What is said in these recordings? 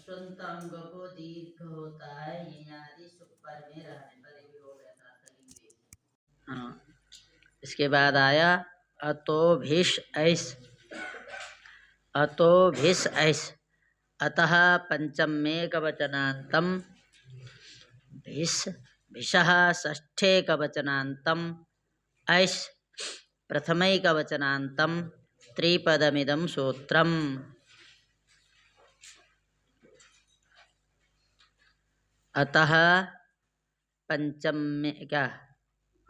ह्रस्वंत अंग को दीर्घ होता है, आदि सुपर में रहने पर भी हो गया था कलिंग। हाँ, इसके बाद आया अतो भिष ऐस, अतो भिष ऐस, अतः पंचमेकवचनान्तं भिष भिषः षष्ठेकवचनान्तं ऐस् प्रथमैकवचनान्तं त्रिपदमिदं सूत्रम्। अतः पंचमे क्या,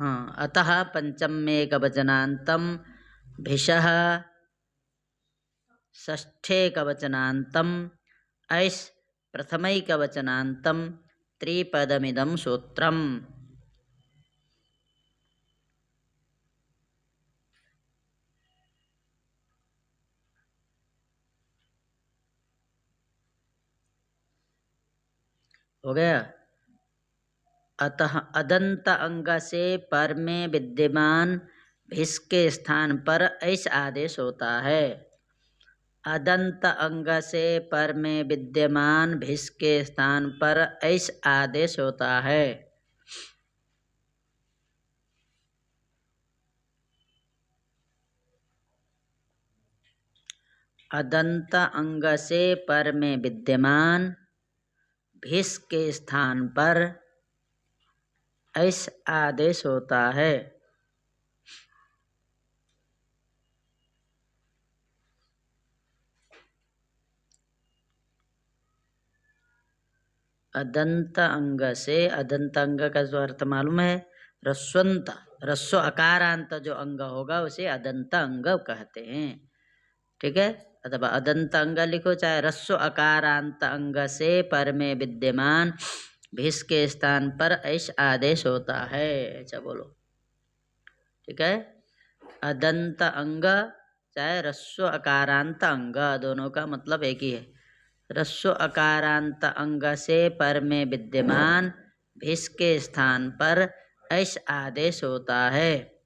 हाँ, अतः पंचमेकवचनान्तं भिषः षष्ठेकवचनान्तं ऐस् प्रथमैकवचनान्तं त्रिपदमिदं सूत्रम्। हो गया। अतः अदंत अंग से पर में विद्यमान भिष के स्थान पर ऐस आदेश होता है। अदंत अंग से पर में विद्यमान भिष के स्थान पर ऐस आदेश होता है। अदंत अंग से पर में विद्यमान भिष के स्थान पर ऐस आदेश होता है। अदंत अंग से, अदंत अंग का जो अर्थ मालूम है, रस्वंत, रस्व अकारांत जो अंग होगा उसे अदंत अंग कहते हैं। ठीक है, अथवा अदंत अंग लिखो, चाहे रस्व अकारांत अंग से पर में विद्यमान भिष के स्थान पर ऐस आदेश होता है, ऐसा बोलो। ठीक है, अदंत अंग चाहे रस्व अकारांत अंग, दोनों का मतलब एक ही है। रस्व अकारांत अंग से पर में विद्यमान भिष के स्थान पर ऐस आदेश होता है।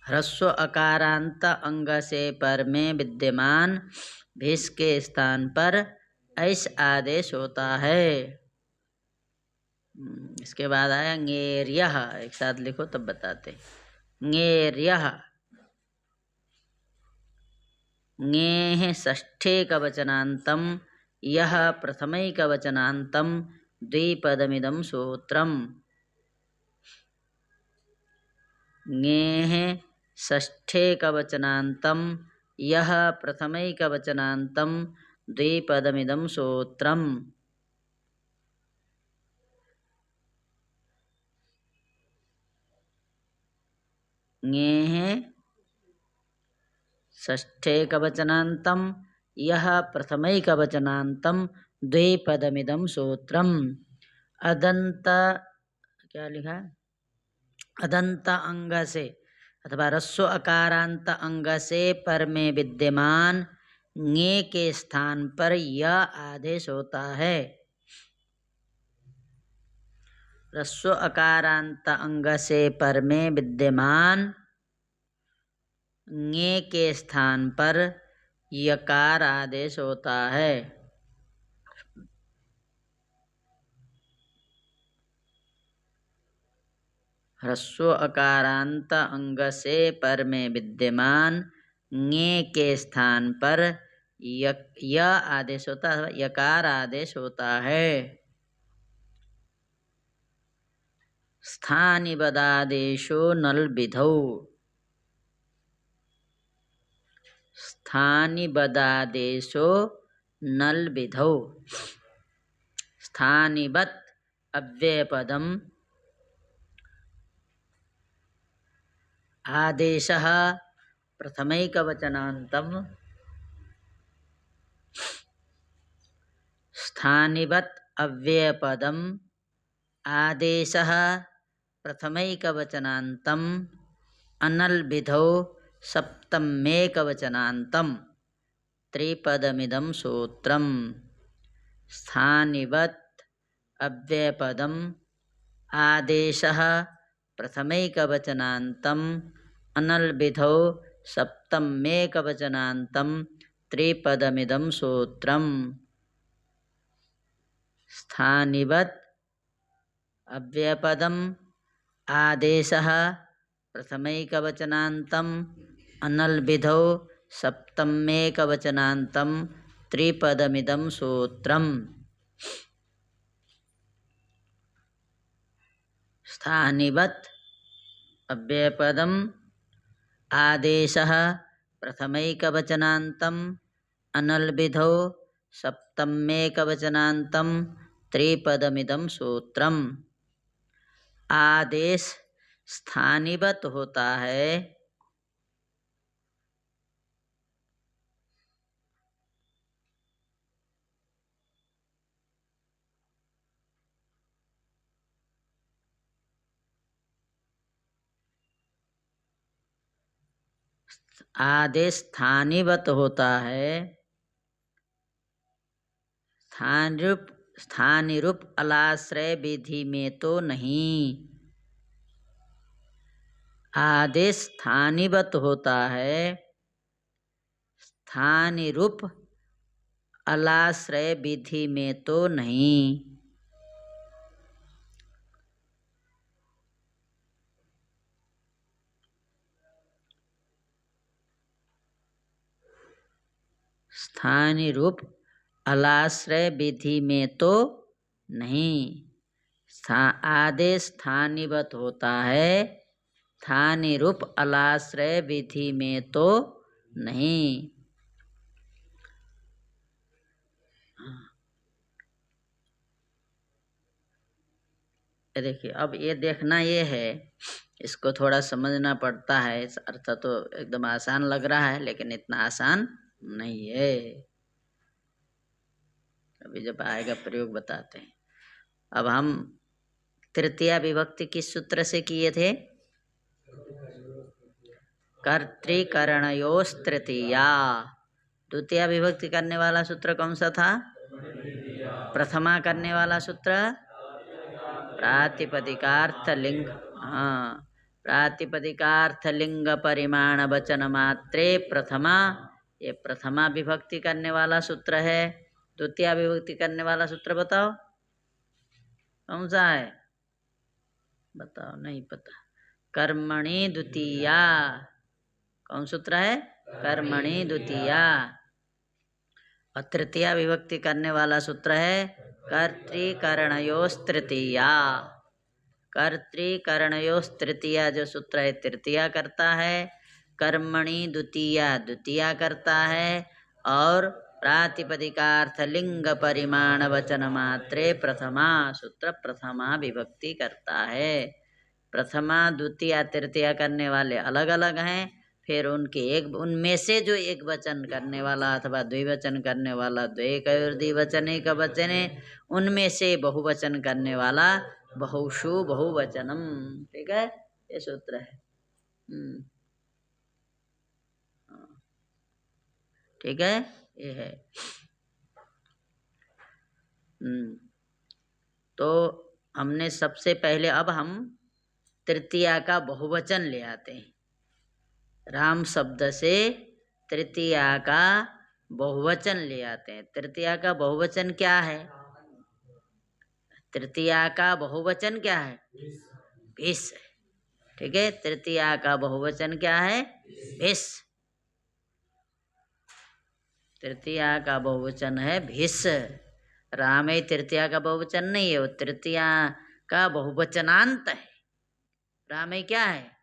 ह्रस्व अकारांत अंग से पर में विद्यमान भिष के स्थान पर ऐस आदेश होता है। इसके बाद आया ङेर्यः, एक साथ लिखो तब बताते। ङेर्यः, ङेः षष्ठेकवचनान्तं यः प्रथमैकवचनान्तं द्विपदमिदं सूत्रम्। ङेः षष्ठेकवचनान्तं यः प्रथमैकवचनान्तं द्विपदमिदं सूत्रम्। ङेः षष्ठेकवचनान्तं यः प्रथमैकवचनान्तं द्विपदमिदं सूत्रम्। अदंत, क्या लिखा, अदंत अंग से अथवा रस्व अकारांत अंग से पर में विद्यमान ङे के स्थान पर यह आदेश होता है। रस्व अकारांत अंग से पर में विद्यमान ङे के स्थान पर यकार आदेश होता है। ह्रस्व अकारांत अंग से पर में विद्यमान ङे के स्थान पर य आदेश होता है, यकार आदेश होता है। स्थानिबदादेशो नल विधौ, स्थानिबदादेशो नल विधौ, स्थानिबत अव्ययपदम आदेशः प्रथमैकवचनान्तं, स्थानिवत् अव्ययपदम आदेशः प्रथमैकवचनान्तं अनल विधौ सप्तमेकवचनान्तं त्रिपदमिदं सूत्रम्। स्थानिवत् अव्ययपदम आदेशः प्रथमैकवचनान्तं अनल विधौ सप्तमेकवचनान्तं त्रिपदमिदं सूत्रम्। स्थानिवत् अव्ययपदम् आदेशः प्रथमैकवचनान्तम् अनल्विधौ सप्तम्येकवचनान्तं त्रिपदमिदं सूत्रम्। स्थानिवत् अव्ययपदम् आदेशः प्रथमैकवचनान्तम् अनल्विधौ सप्तम्येकवचनान्तं त्रिपदमिदं सूत्रम्। आदेश स्थानिवत् होता है, आदेश स्थानिवत् होता है स्थानिरूप अलाश्रय विधि में तो नहीं। आदेश स्थानिवत् होता है स्थानिरूप अलाश्रय विधि में तो नहीं। स्थानिरूप अलाश्रय विधि में तो नहीं। आदेश स्थानिवत् होता है स्थानिरूप अलाश्रय विधि में तो नहीं। देखिए, अब ये देखना ये है, इसको थोड़ा समझना पड़ता है। इस अर्थ तो एकदम आसान लग रहा है, लेकिन इतना आसान नहीं है। अभी जब आएगा प्रयोग बताते हैं। अब हम तृतीया विभक्ति किस सूत्र से किए थे? कर्तृकरणयोस् तृतीया। द्वितीया विभक्ति करने वाला सूत्र कौन सा था? प्रथमा करने वाला सूत्र प्रातिपदिकार्थ लिंग। हाँ, प्रातिपदिकार्थ लिंग परिमाण वचन मात्रे प्रथमा, ये प्रथमा विभक्ति करने वाला सूत्र है। द्वितीया विभक्ति करने वाला सूत्र बताओ कौन सा है? बताओ, नहीं पता। कर्मणि द्वितीया। कौन सूत्र है? कर्मणि द्वितीया। और तृतीया विभक्ति करने वाला सूत्र है कर्तृकरणयोस् तृतीया। कर्तृकरणयोस् तृतीया जो सूत्र है तृतीया करता है, कर्मणि द्वितीया द्वितीया करता है, और प्रातिपदिकार्थ लिंग परिमाण वचन मात्रे प्रथमा सूत्र प्रथमा विभक्ति करता है। प्रथमा द्वितीया तृतीया करने वाले अलग अलग हैं। फिर उनके उनमें से जो एक वचन करने वाला अथवा द्विवचन करने वाला द्विवचन एक वचने, उनमें से बहुवचन करने वाला बहुषु बहुवचनम। ठीक है, ये सूत्र है। ठीक है, ये है। तो हमने सबसे पहले, अब हम तृतीया का बहुवचन ले आते हैं। राम शब्द से तृतीया का बहुवचन ले आते हैं। तृतीया का बहुवचन क्या है? तृतीया का बहुवचन क्या है? भिस। ठीक है, तृतीया का बहुवचन क्या है? भिस। तृतीया का बहुवचन है भिस। राम तृतीया का बहुवचन नहीं है, वो तृतीया का बहुवचनांत है। राम क्या है?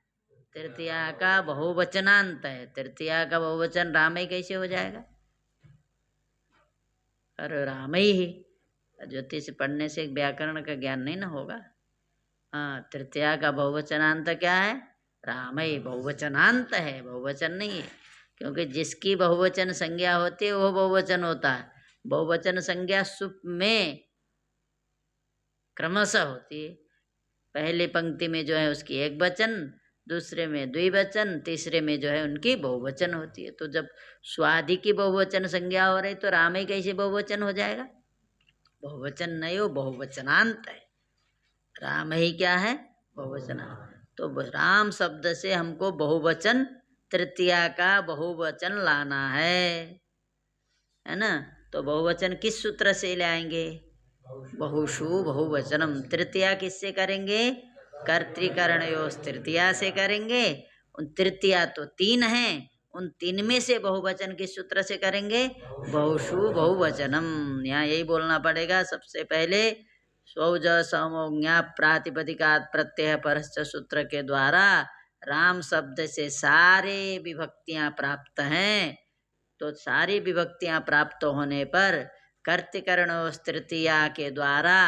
तृतीया का बहुवचनांत है। तृतीया का बहुवचन राम कैसे हो जाएगा? अरे राम ही। ज्योतिष पढ़ने से व्याकरण का ज्ञान नहीं ना होगा। हाँ, तृतीया का बहुवचनांत क्या है? राम ही। बहुवचनांत है, बहुवचन नहीं है। क्योंकि जिसकी बहुवचन संज्ञा होती है वो बहुवचन होता है। बहुवचन संज्ञा सुप में क्रमशः होती है। पहली पंक्ति में जो है उसकी एक वचन, दूसरे में द्विवचन, तीसरे में जो है उनकी बहुवचन होती है। तो जब स्वादि की बहुवचन संज्ञा हो रही तो राम ही कैसे बहुवचन हो जाएगा? बहुवचन नहीं हो, बहुवचनांत है। राम ही क्या है? बहुवचनांत। तो राम शब्द से हमको बहुवचन, तृतीया का बहुवचन लाना है ना? तो बहुवचन किस सूत्र से लाएंगे? बहुषु बहुवचनम। तृतीया किससे करेंगे? कर्तृकरणयोस् तृतीया से करेंगे। उन तृतीया तो तीन हैं, उन तीन में से बहुवचन किस सूत्र से करेंगे? बहुषु बहुवचनम। यहाँ यही बोलना पड़ेगा सबसे पहले। स्वौज समोज्ञा प्रातिपदिकात् प्रत्यय परश्च सूत्र के द्वारा राम शब्द से सारे विभक्तियां प्राप्त हैं। तो सारी विभक्तियां प्राप्त होने पर कर्तृकरण तृतीया के द्वारा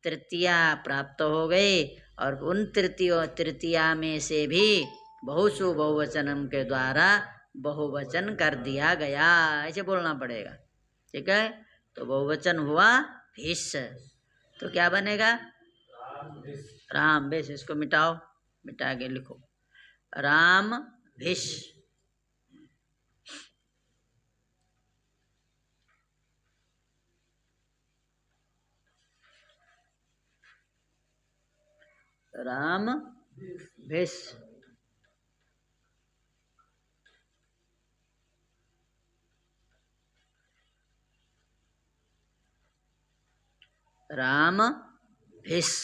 तृतीया प्राप्त हो गई, और उन तृतीया में से भी बहुसु बहुवचनम के द्वारा बहुवचन कर दिया गया। ऐसे बोलना पड़ेगा, ठीक है। तो बहुवचन हुआ भिष, तो क्या बनेगा? राम भिष। इसको मिटाओ, मिटा के लिखो राम भिष। राम भिष। राम भिष।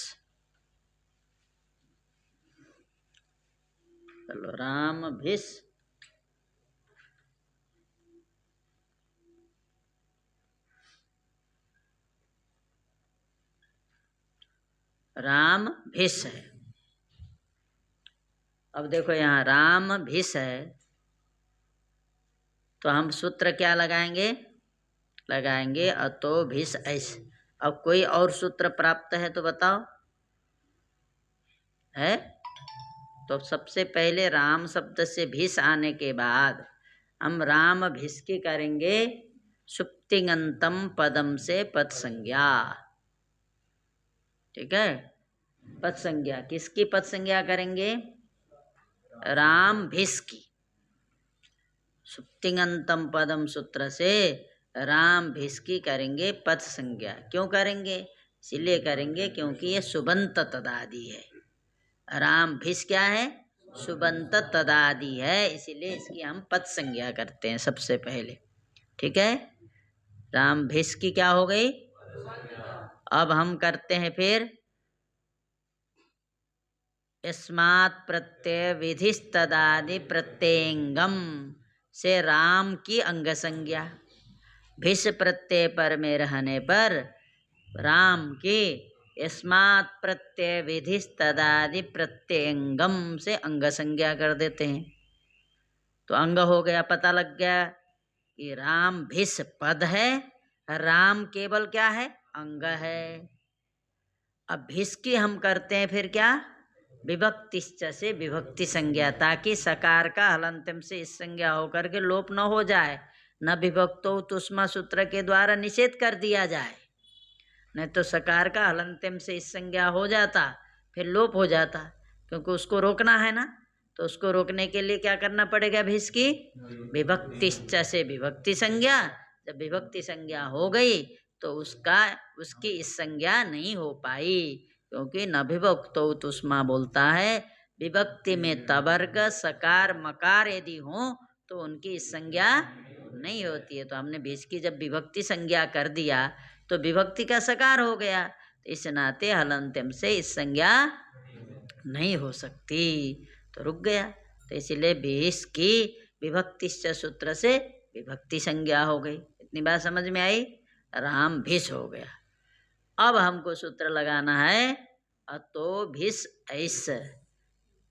चलो राम भिष। राम भिष है। अब देखो यहाँ राम भिष है, तो हम सूत्र क्या लगाएंगे? लगाएंगे अतो भिष ऐस। अब कोई और सूत्र प्राप्त है तो बताओ, है? तो सबसे पहले राम शब्द से भिष आने के बाद हम राम भिष की करेंगे सुप्तिगंतम पदम से पद संज्ञा, ठीक है। पद संज्ञा किसकी पद संज्ञा करेंगे? राम भिष की। सुप्तिगंतम पदम सूत्र से राम भिष की करेंगे पद संज्ञा। क्यों करेंगे? इसलिए करेंगे क्योंकि ये सुबंत तदादि है। राम भिष क्या है? सुबंत तदादि है, इसीलिए इसकी हम पद संज्ञा करते हैं सबसे पहले, ठीक है। राम भिष की क्या हो गई? अब हम करते हैं फिर यस्मात् प्रत्यय विधिस्तदादि प्रत्ययंगम से राम की अंग संज्ञा। भिष प्रत्यय पर में रहने पर राम की यस्मात् प्रत्यय विधिस्तदादि प्रत्ययंगम से अंग संज्ञा कर देते हैं। तो अंग हो गया, पता लग गया कि राम भिष पद है, राम केवल क्या है? अंग है। अब भिष की हम करते हैं फिर क्या? विभक्तिश्च से विभक्ति संज्ञा, ताकि सकार का हलंतम से इस संज्ञा होकर के लोप न हो जाए, न विभक्तो तुष्मा सूत्र के द्वारा निषेध कर दिया जाए। नहीं तो सकार का हलंतम से इस संज्ञा हो जाता, फिर लोप हो जाता, क्योंकि उसको रोकना है ना। तो उसको रोकने के लिए क्या करना पड़ेगा? भिष की विभक्तिश्च से विभक्ति संज्ञा। जब विभक्ति संज्ञा हो गई तो उसकी इस संज्ञा नहीं हो पाई, क्योंकि न विभक्तो तुष्मा बोलता है। विभक्ति में तवर्ग सकार मकार यदि हो तो उनकी इस संज्ञा नहीं होती है। तो हमने भिष की जब विभक्ति संज्ञा कर दिया तो विभक्ति का सकार हो गया, तो इस नाते हलंतम से इस संज्ञा नहीं हो सकती, तो रुक गया। तो इसलिए भिष की विभक्ति सूत्र से विभक्ति संज्ञा हो गई। इतनी बात समझ में आई? राम भिष हो गया। अब हमको सूत्र लगाना है अतो भिष ऐस।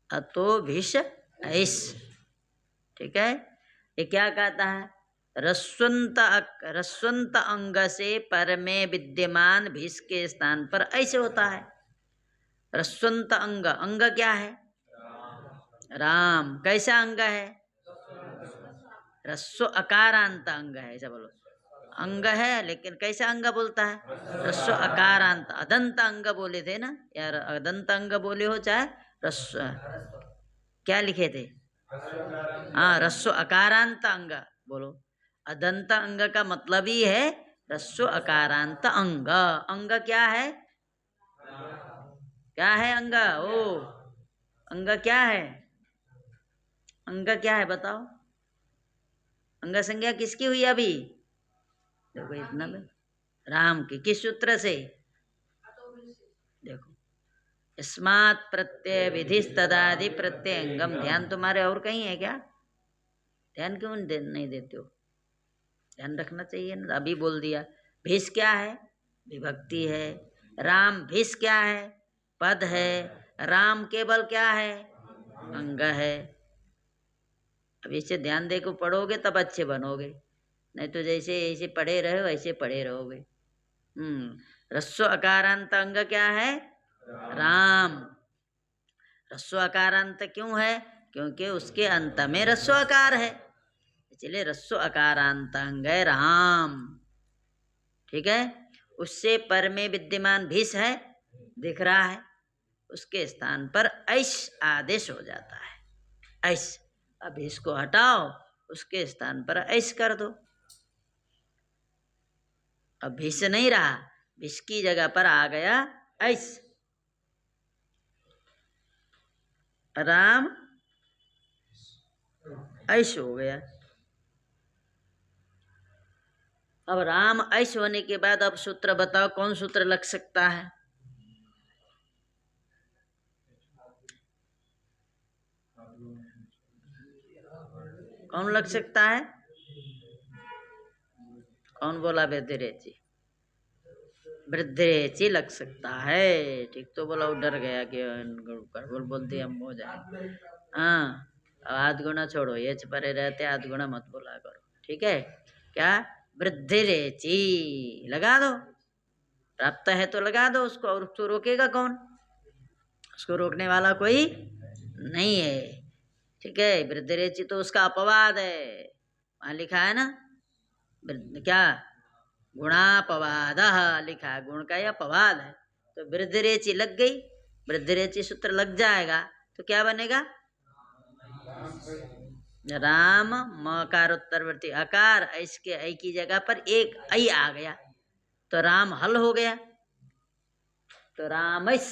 अतो भिष ऐस, ठीक है। ये क्या कहता है? रस्वंत अंग से पर में विद्यमान भिष के स्थान पर ऐसे होता है। रस्वंत अंग, अंग क्या है? राम। कैसा अंग है? रस्व अकारांत अंग है, ऐसा बोलो। अंग है लेकिन कैसा अंग बोलता है? रस्व अकारांत। अदंत अंग बोले थे ना यार, अदंत अंग बोले हो चाहे रस्व, क्या लिखे थे? हाँ, रस्व अकारांत अंग बोलो। अदंत अंग का मतलब ही है रस्व अकारांत अंग। अंग क्या है? क्या है अंग? ओ, अंग क्या है? अंग क्या है बताओ? अंग संज्ञा किसकी हुई अभी? देखो इतना में राम की। किस सूत्र से? देखो, स्मात् प्रत्यय विधिस् तदादि प्रत्ययंगम। ध्यान तुम्हारे और कहीं है क्या? ध्यान क्यों नहीं देते हो? ध्यान रखना चाहिए ना। अभी बोल दिया। भिस क्या है? विभक्ति है। राम भिस क्या है? पद है। राम केवल क्या है? अंग है। अब इसे ध्यान दे को पढ़ोगे तब अच्छे बनोगे, नहीं तो जैसे ऐसे पढ़े रहे वैसे पढ़े रहोगे। रस्व अकारांत अंग क्या है? राम। रस्व अकारांत क्यों है? क्योंकि उसके अंत में रस्व अकार है, इसलिए रस्व अकारांत अंग है राम। ठीक है। उससे पर में विद्यमान भिस है, दिख रहा है, उसके स्थान पर ऐश आदेश हो जाता है। ऐश। अब इसको हटाओ, उसके स्थान पर ऐश कर दो। अब भिस नहीं रहा, भिस की जगह पर आ गया ऐश। राम ऐश हो गया। अब राम ऐश होने के बाद अब सूत्र बताओ, कौन सूत्र लग सकता है? कौन लग सकता है? कौन बोला? वृद्धिरेचि। वृद्धिरेचि लग सकता है। ठीक तो बोला, वो डर गया कि गड़बड़ बोल दिया हम हो जाए। हाँ, अब आध गुना छोड़ो, ये परे रहते आध गुना मत बोला करो। ठीक है। क्या? वृद्धिरेचि लगा दो। प्राप्त है तो लगा दो उसको, और उसको रोकेगा कौन? उसको रोकने वाला कोई नहीं है। ठीक है। वृद्धिरेचि तो उसका अपवाद है, वहां लिखा है ना। क्या? गुणापवाद लिखा है, गुण का यह अपवाद है। तो वृद्धिरेचि लग गई, वृद्धिरेचि सूत्र लग जाएगा तो क्या बनेगा? राम मकारोत्तरवर्ती अकार, इसके ऐ की जगह पर एक ऐ आ गया तो राम हल हो गया, तो रामैस,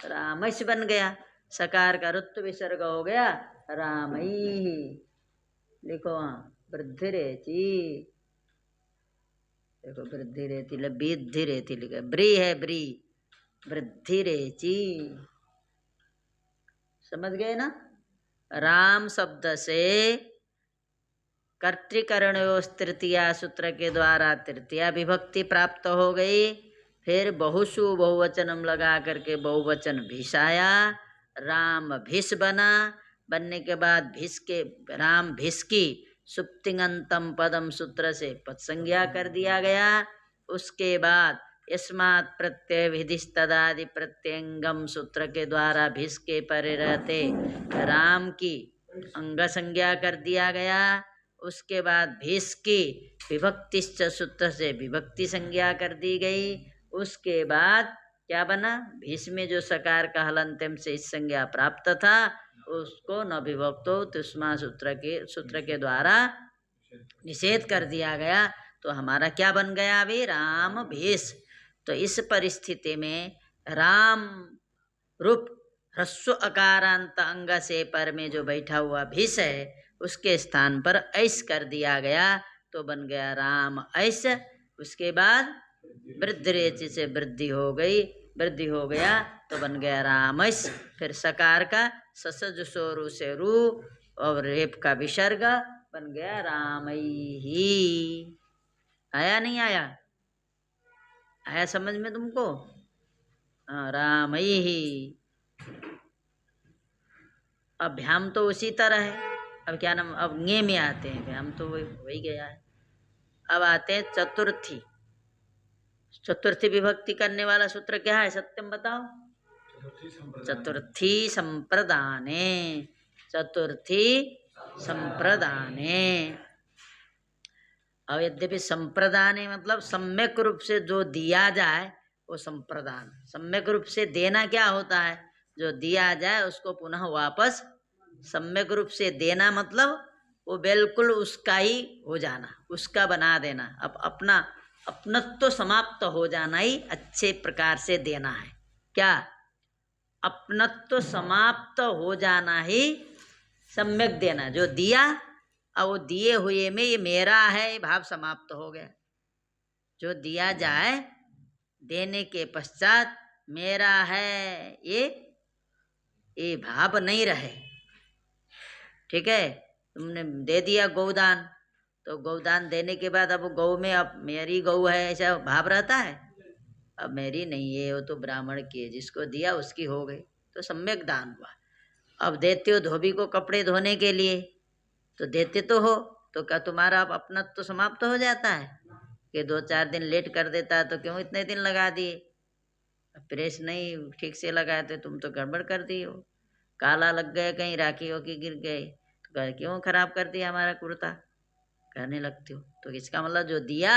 रामैस बन गया। सकार का रुत्व विसर्ग हो गया रामई। लिखो वहां वृद्धिरेचि। देखो वृद्धिरेचि, वृद्धिरेचि लिखा, ब्री है ब्री, वृद्धिरेचि। समझ गए ना? राम शब्द से कर्तृकरणयोस् तृतीया सूत्र के द्वारा तृतीया विभक्ति प्राप्त हो गई। फिर बहुसु बहुवचनम लगा करके बहुवचन भिसाया, राम भिस बना। बनने के बाद भिस के, राम भिस की सुप्तिंगंतम पदम सूत्र से पद संज्ञा कर दिया गया। उसके बाद यस्मात् प्रत्यय विधिस् तदादि प्रत्यंगम सूत्र के द्वारा भिस के परे रहते राम की अंग संज्ञा कर दिया गया। उसके बाद भिस की विभक्तिश्च सूत्र से विभक्ति संज्ञा कर दी गई। उसके बाद क्या बना? भिस में जो सकार का हलंत्यम से इस संज्ञा प्राप्त था उसको न विभक्तो तुष्मा सूत्र के द्वारा निषेध कर दिया गया। तो हमारा क्या बन गया अभी? राम भिस। तो इस परिस्थिति में राम रूप ह्रस्व अकारांत अंग से पर में जो बैठा हुआ भिस है उसके स्थान पर ऐस कर दिया गया तो बन गया राम ऐस। उसके बाद वृद्धिरेचि से वृद्धि हो गई, वृद्धि हो गया तो बन गया रामैस। फिर सकार का ससज सोरु से रू और रेप का विसर्ग बन गया रामई। आया नहीं आया? आया समझ में तुमको? हाँ, रामई। अब भ्याम तो उसी तरह है। अब क्या नाम, अब ङे में आते हैं, भ्याम तो वही गया है। अब आते हैं चतुर्थी। चतुर्थी विभक्ति करने वाला सूत्र क्या है? सत्यम बताओ। चतुर्थी संप्रदाने, चतुर्थी संप्रदाने। अब यद्यपि संप्रदाने मतलब सम्यक रूप से जो दिया जाए वो संप्रदान। सम्यक रूप से देना क्या होता है? जो दिया जाए उसको पुनः वापस सम्यक रूप से देना, मतलब वो बिल्कुल उसका ही हो जाना, उसका बना देना। अब अपना अपनत्व समाप्त हो जाना ही अच्छे प्रकार से देना है। क्या? अपनत्व समाप्त हो जाना ही सम्यक देना। जो दिया और वो दिए हुए में ये मेरा है, ये भाव समाप्त हो गया। जो दिया जाए देने के पश्चात मेरा है, ये भाव नहीं रहे। ठीक है, तुमने दे दिया गौदान, तो गौदान देने के बाद अब गौ में अब मेरी गौ है ऐसा भाव रहता है? अब मेरी नहीं है, वो तो ब्राह्मण की है, जिसको दिया उसकी हो गई, तो सम्यक दान हुआ। अब देते हो धोबी को कपड़े धोने के लिए, तो देते तो हो, तो क्या तुम्हारा अब अपना तो समाप्त हो जाता है कि 2-4 दिन लेट कर देता है तो क्यों इतने दिन लगा दिए? प्रेस नहीं ठीक से लगाए तो तुम तो गड़बड़ कर दी हो, काला लग गया कहीं, राखी हो कि गिर गए, तो क्यों खराब कर दिया हमारा कुर्ता, कहने लगते हो। तो इसका मतलब जो दिया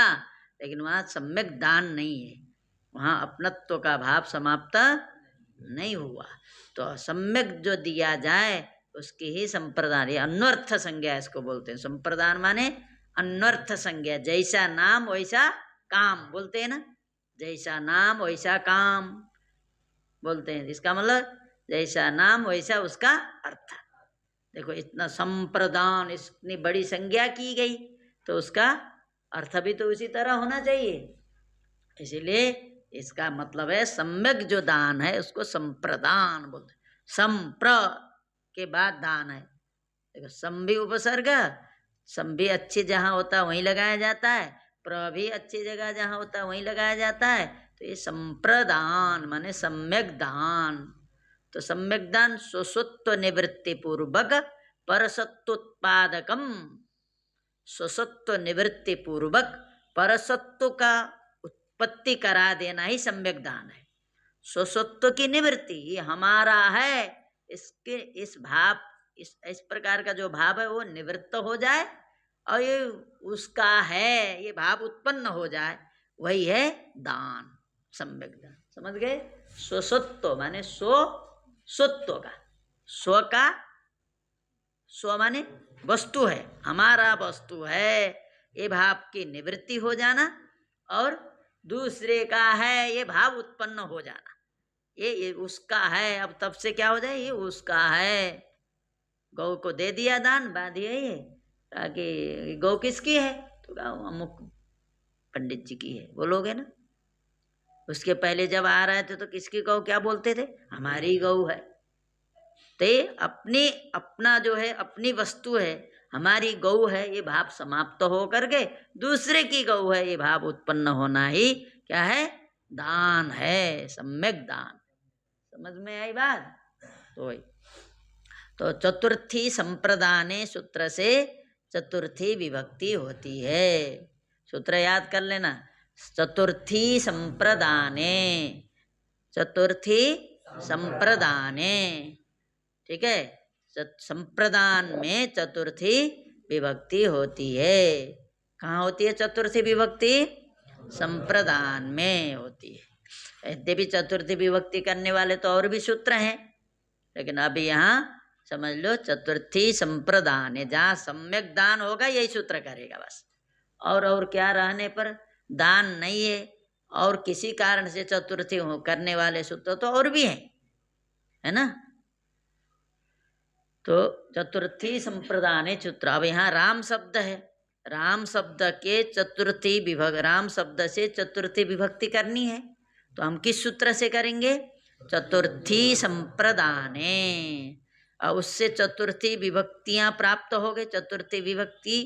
लेकिन वहाँ सम्यक दान नहीं है, वहाँ अपनत्व का भाव समाप्त नहीं हुआ। तो सम्यक जो दिया जाए उसकी ही संप्रदान, ये अन्वर्थ संज्ञा इसको बोलते हैं। संप्रदान माने अन्वर्थ संज्ञा, जैसा नाम वैसा काम बोलते हैं ना, जैसा नाम वैसा काम बोलते हैं। इसका मतलब जैसा नाम वैसा उसका अर्थ। देखो इतना संप्रदान, इतनी बड़ी संज्ञा की गई, तो उसका अर्थ भी तो उसी तरह होना चाहिए। इसीलिए इसका मतलब है सम्यक जो दान है उसको संप्रदान बोलते हैं। संप्र के बाद दान है। देखो सम भी उपसर्ग, सम भी अच्छी जहाँ होता है वहीं लगाया जाता है, प्र भी अच्छी जगह जहाँ होता है वहीं लगाया जाता है। तो ये संप्रदान माने सम्यक दान। तो सम्यक दान स्वसत्व निवृत्ति पूर्वक परसत्वोत्पादकम, स्वसत्व निवृत्ति पूर्वक परसत्व का उत्पत्ति करा देना ही सम्यक दान है। स्वसत्व की निवृत्ति, ये हमारा है, इसके इस भाव, इस प्रकार का जो भाव है वो निवृत्त हो जाए और ये उसका है ये भाव उत्पन्न हो जाए, वही है दान, सम्यक दान। समझ गए? स्वसत्व माने स्वत्व का, स्व का, स्व माने वस्तु है, हमारा वस्तु है, ये भाव की निवृत्ति हो जाना और दूसरे का है ये भाव उत्पन्न हो जाना। ये उसका है, अब तब से क्या हो जाए, ये उसका है। गौ को दे दिया दान, बांधिए ये, ताकि गौ किसकी है, तो गौ अमुक पंडित जी की है बोलोगे ना। उसके पहले जब आ रहे थे तो किसकी गौ क्या बोलते थे, हमारी गौ है। तो अपनी अपना जो है अपनी वस्तु है, हमारी गौ है, ये भाव समाप्त हो करके दूसरे की गौ है, ये भाव उत्पन्न होना ही क्या है, दान है, सम्यक दान। समझ में आई बात? तो चतुर्थी संप्रदाने सूत्र से चतुर्थी विभक्ति होती है। सूत्र याद कर लेना, चतुर्थी संप्रदाने, चतुर्थी संप्रदाने। ठीक है, संप्रदान में चतुर्थी विभक्ति होती है। कहाँ होती है चतुर्थी विभक्ति? संप्रदान में होती है। यद्यपि चतुर्थी विभक्ति करने वाले तो और भी सूत्र हैं, लेकिन अभी यहाँ समझ लो चतुर्थी संप्रदान है, जहाँ सम्यक दान होगा यही सूत्र करेगा बस। और क्या रहने पर दान नहीं है और किसी कारण से चतुर्थी करने वाले सूत्र तो और भी हैं, है ना। तो चतुर्थी संप्रदान सूत्र। अब यहाँ राम शब्द है, राम शब्द के चतुर्थी विभक्ति, राम शब्द से चतुर्थी विभक्ति करनी है, तो हम किस सूत्र से करेंगे? चतुर्थी संप्रदाने। और उससे चतुर्थी विभक्तियां प्राप्त हो गए। चतुर्थी विभक्ति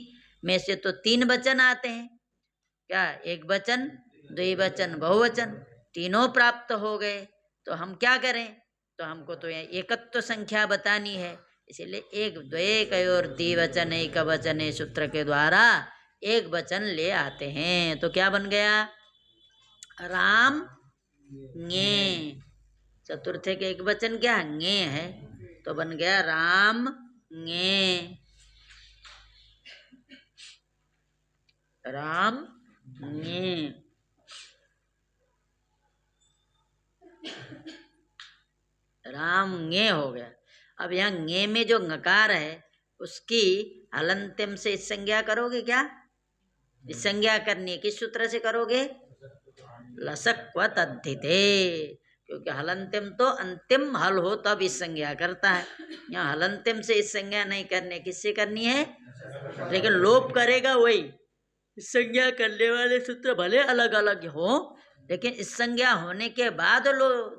में से तो 3 वचन आते हैं, क्या एक वचन, द्विवचन, बहुवचन, तीनों प्राप्त हो गए। तो हम क्या करें? तो हमको तो एकत्व संख्या बतानी है, इसीलिए एक द्वैकयोर द्विवचन एक वचन सूत्र के द्वारा एक वचन ले आते हैं। तो क्या बन गया? राम ङे। चतुर्थे के एक वचन क्या ङे है, तो बन गया राम ङे, राम ङे। राम ङे हो गया। अब यहाँ ङे में जो ङकार है उसकी हलंत्यम से इस संज्ञा करोगे क्या? इस संज्ञा करनी है, किस सूत्र से करोगे? लसक्व तद्धिते, क्योंकि हलंत्यम तो अंतिम हल हो तब इस संज्ञा करता है। यहाँ हलंत्यम से इस संज्ञा नहीं करने, किससे करनी है? लेकिन लोप करेगा वही। इस संज्ञा करने वाले सूत्र भले अलग अलग हो लेकिन इस संज्ञा होने के बाद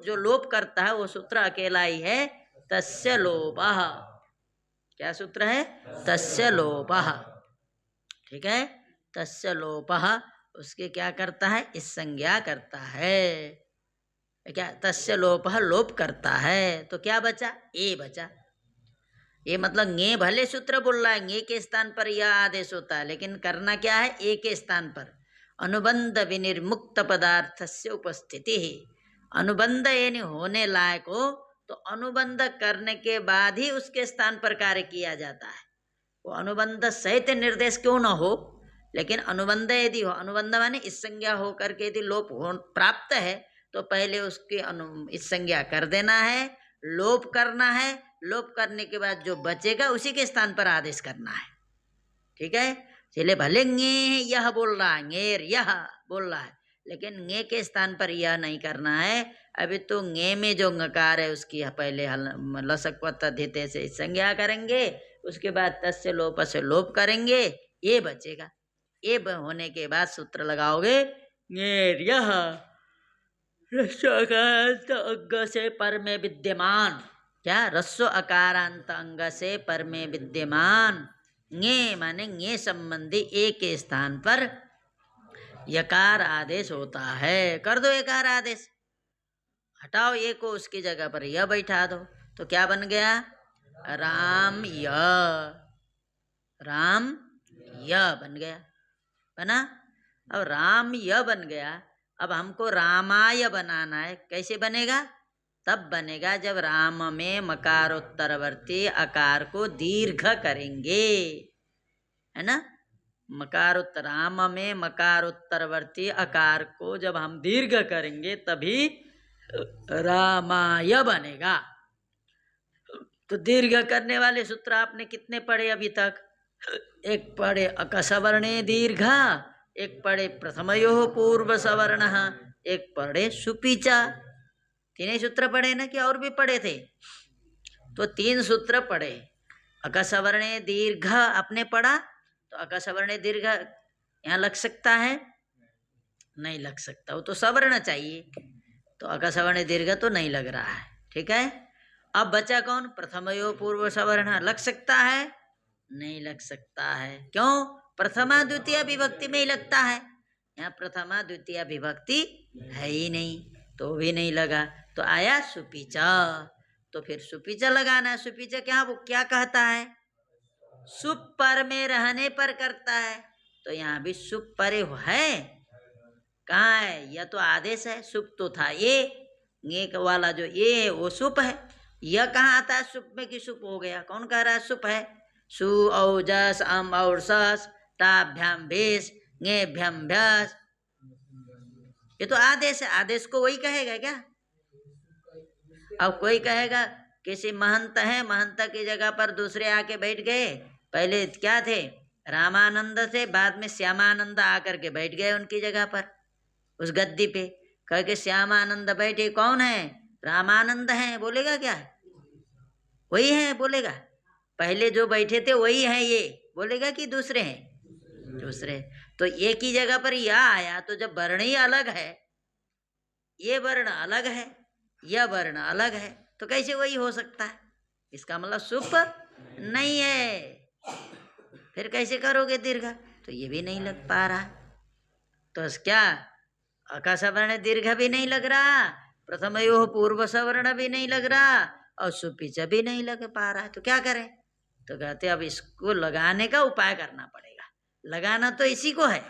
जो लोप करता है वो सूत्र अकेला ही है, तस्य लोपः। क्या सूत्र है? तस्य लोपः। ठीक है, तस्य लोपः उसके क्या करता है? इस संज्ञा करता है। क्या? तस्य लोपः लोप करता है। तो क्या बचा? ए बचा। ये मतलब ङे भले सूत्र बोल रहा है, ङे के स्थान पर यह आदेश होता है, लेकिन करना क्या है? ए के स्थान पर अनुबंध विनिर्मुक्त पदार्थ से उपस्थिति है। अनुबंध यानी होने लायक हो तो अनुबंध करने के बाद ही उसके स्थान पर कार्य किया जाता है। वो अनुबंध सहित निर्देश क्यों न हो, लेकिन अनुबंध यदि हो, अनुबंध माने इस संज्ञा हो करके यदि लोप हो प्राप्त है तो पहले उसकी इस संज्ञा कर देना है, लोप करना है, लोप करने के बाद जो बचेगा उसी के स्थान पर आदेश करना है। ठीक है, चलिए भले ङे यह बोल रहा है, ङेर यह बोल रहा है, लेकिन ङे के स्थान पर यह नहीं करना है। अभी तो ङे में जो ङकार है उसकी पहले लसक तद्धिते से संज्ञा करेंगे, उसके बाद तस्य लोप से लोप करेंगे, ये बचेगा। ये होने के बाद सूत्र लगाओगे ङेर यह रस्व अकारांत अंग से पर में विद्यमान। क्या? रस्व अकारांत अंग से पर में विद्यमान। ङे माने ङे संबंधी ए के स्थान पर यकार आदेश होता है। कर दो यकार आदेश, हटाओ ए को, उसकी जगह पर यह बैठा दो, तो क्या बन गया? राम य, राम य बन गया, बना। अब राम य बन गया, अब हमको रामाय बनाना है। कैसे बनेगा? तब बनेगा जब राम में मकारोत्तरवर्ती आकार को दीर्घ करेंगे, है ना। मकारोत्तर, राम में मकारोत्तरवर्ती आकार को जब हम दीर्घ करेंगे तभी रामाय बनेगा। तो दीर्घ करने वाले सूत्र आपने कितने पढ़े अभी तक? एक पढ़े अकसवर्णे दीर्घ, एक पढ़े प्रथमयोः पूर्व सवर्ण, एक पढ़े सुपीचा। तीन सूत्र पढ़े ना कि और भी पढ़े थे? तो 3 सूत्र पढ़े। अकसवर्णे दीर्घ आपने पढ़ा, तो अकसवर्णे दीर्घ यहाँ लग सकता है? नहीं लग सकता, वो तो सवर्ण चाहिए, तो अकसवर्णे दीर्घ तो नहीं लग रहा है। ठीक है, अब बचा कौन? प्रथमयोः पूर्व सवर्ण लग सकता है? नहीं लग सकता है। क्यों? प्रथमा द्वितीय विभक्ति में ही लगता है, यहाँ प्रथमा द्वितीय विभक्ति है ही नहीं, तो भी नहीं लगा। तो आया सुपीचा, तो फिर सुपीचा लगाना है। सुपीचा क्या कहता है? सुप पर में रहने पर करता है, तो यहाँ भी सुप परे है। कहाँ है? यह तो आदेश है, सुप तो था ये वाला जो ये है वो सुप है। यह कहाँ आता है सुप में कि सुप हो गया? कौन कह रहा है सुप है? सु औ जस अम और सस टाभ्याम भेष ङेभ्यम भ्यस, ये तो आदेश है। आदेश को वही कहेगा क्या? अब कोई कहेगा किसी महंत है, महंत की जगह पर दूसरे आके बैठ गए, पहले क्या थे? रामानंद थे, बाद में श्यामानंद आकर के बैठ गए उनकी जगह पर उस गद्दी पे। कह के श्यामानंद बैठे, कौन है? रामानंद है, बोलेगा क्या? वही है बोलेगा। पहले जो बैठे थे वही है ये बोलेगा कि दूसरे हैं? दूसरे। तो एक ही जगह पर यह आया, तो जब वर्ण ही अलग है, ये वर्ण अलग है, यह वर्ण अलग है, तो कैसे वही हो सकता है? इसका मतलब सुप नहीं है, फिर कैसे करोगे दीर्घ? तो ये भी नहीं लग पा रहा। तो क्या अकसवर्ण दीर्घ भी नहीं लग रहा, प्रथमयोः पूर्व सवर्ण भी नहीं लग रहा, और सुपीच भी नहीं लग पा रहा है, तो क्या करें? तो कहते अब इसको लगाने का उपाय करना पड़ेगा। लगाना तो इसी को है,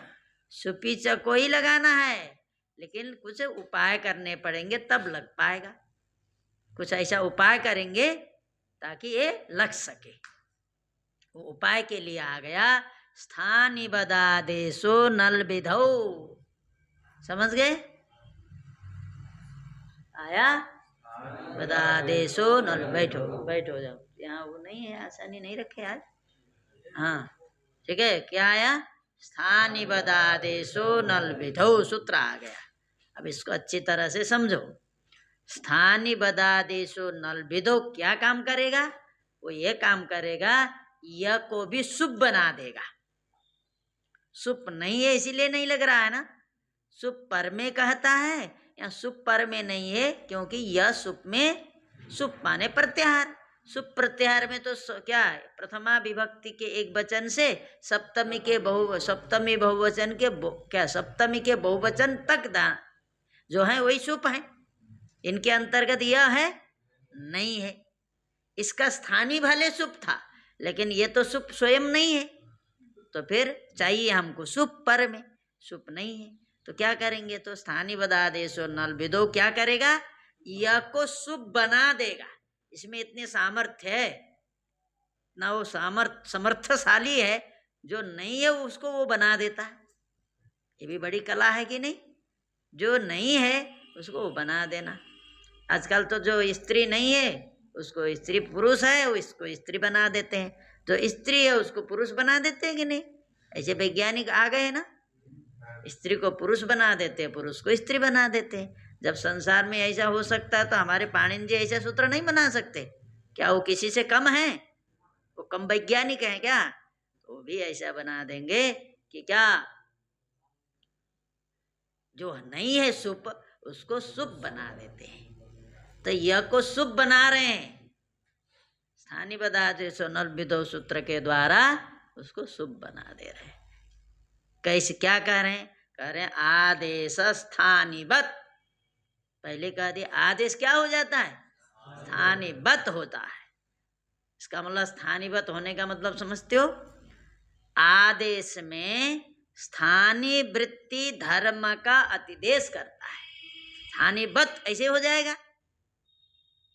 सुपीच को ही लगाना है, लेकिन कुछ उपाय करने पड़ेंगे तब लग पाएगा। कुछ ऐसा उपाय करेंगे ताकि ये लग सके। वो उपाय के लिए आ गया स्थानिबदादेशो नल विधौ। समझ गए? आया बदादेशो नल। बैठो बैठो जाओ, यहाँ वो नहीं है, आसानी नहीं रखे आज। हाँ ठीक है, क्या आया? स्थानिबदादेशो नल विधौ सूत्र आ गया। अब इसको अच्छी तरह से समझो। स्थानिबदादेशो नल विधौ क्या काम करेगा? वो ये काम करेगा, यह को भी सुप बना देगा। सुप नहीं है इसीलिए नहीं लग रहा है ना, सुप पर में कहता है या सुप पर में नहीं है, क्योंकि यह सुप में, सुप माने प्रत्याहार, सुप प्रत्याहार में तो क्या है, प्रथमा विभक्ति के एक वचन से सप्तमी बहुवचन के क्या सप्तमी के बहुवचन तक जो है वही सुप है। इनके अंतर्गत यह है नहीं है। इसका स्थानीय भले सुप था, लेकिन ये तो सुप स्वयं नहीं है, तो फिर चाहिए हमको सुप पर में, सुप नहीं है तो क्या करेंगे, तो स्थानीय बदादेशो नल विदो क्या करेगा, यह को सुप बना देगा। इसमें इतने सामर्थ्य है ना, वो समर्थशाली है, जो नहीं है उसको वो बना देता है। ये भी बड़ी कला है कि नहीं, जो नहीं है उसको वो बना देना। आजकल तो जो स्त्री नहीं है उसको स्त्री, पुरुष है उसको स्त्री बना देते हैं, जो स्त्री है उसको पुरुष बना देते हैं कि नहीं। ऐसे वैज्ञानिक आ गए ना, स्त्री को पुरुष बना देते हैं, पुरुष को स्त्री बना देते हैं। जब संसार में ऐसा हो सकता है तो हमारे पाणिनि जी ऐसा सूत्र नहीं बना सकते क्या? वो किसी से कम है? वो कम वैज्ञानिक है क्या? तो वो भी ऐसा बना देंगे कि क्या, जो नहीं है सुप उसको सुप बना देते हैं। तो यह को सुप बना रहे हैं, स्थानीय पदादेशो नल विदो सूत्र के द्वारा उसको सुप बना दे रहे हैं। कैसे, क्या कह रहे हैं? कह रहे हैं आदेश स्थानीवत। पहले कह दिया आदेश क्या हो जाता है, स्थानीवत होता है। इसका मतलब स्थानीवत होने का मतलब समझते हो, आदेश में स्थानीय वृत्ति धर्म का अतिदेश करता है। स्थानीवत ऐसे हो जाएगा,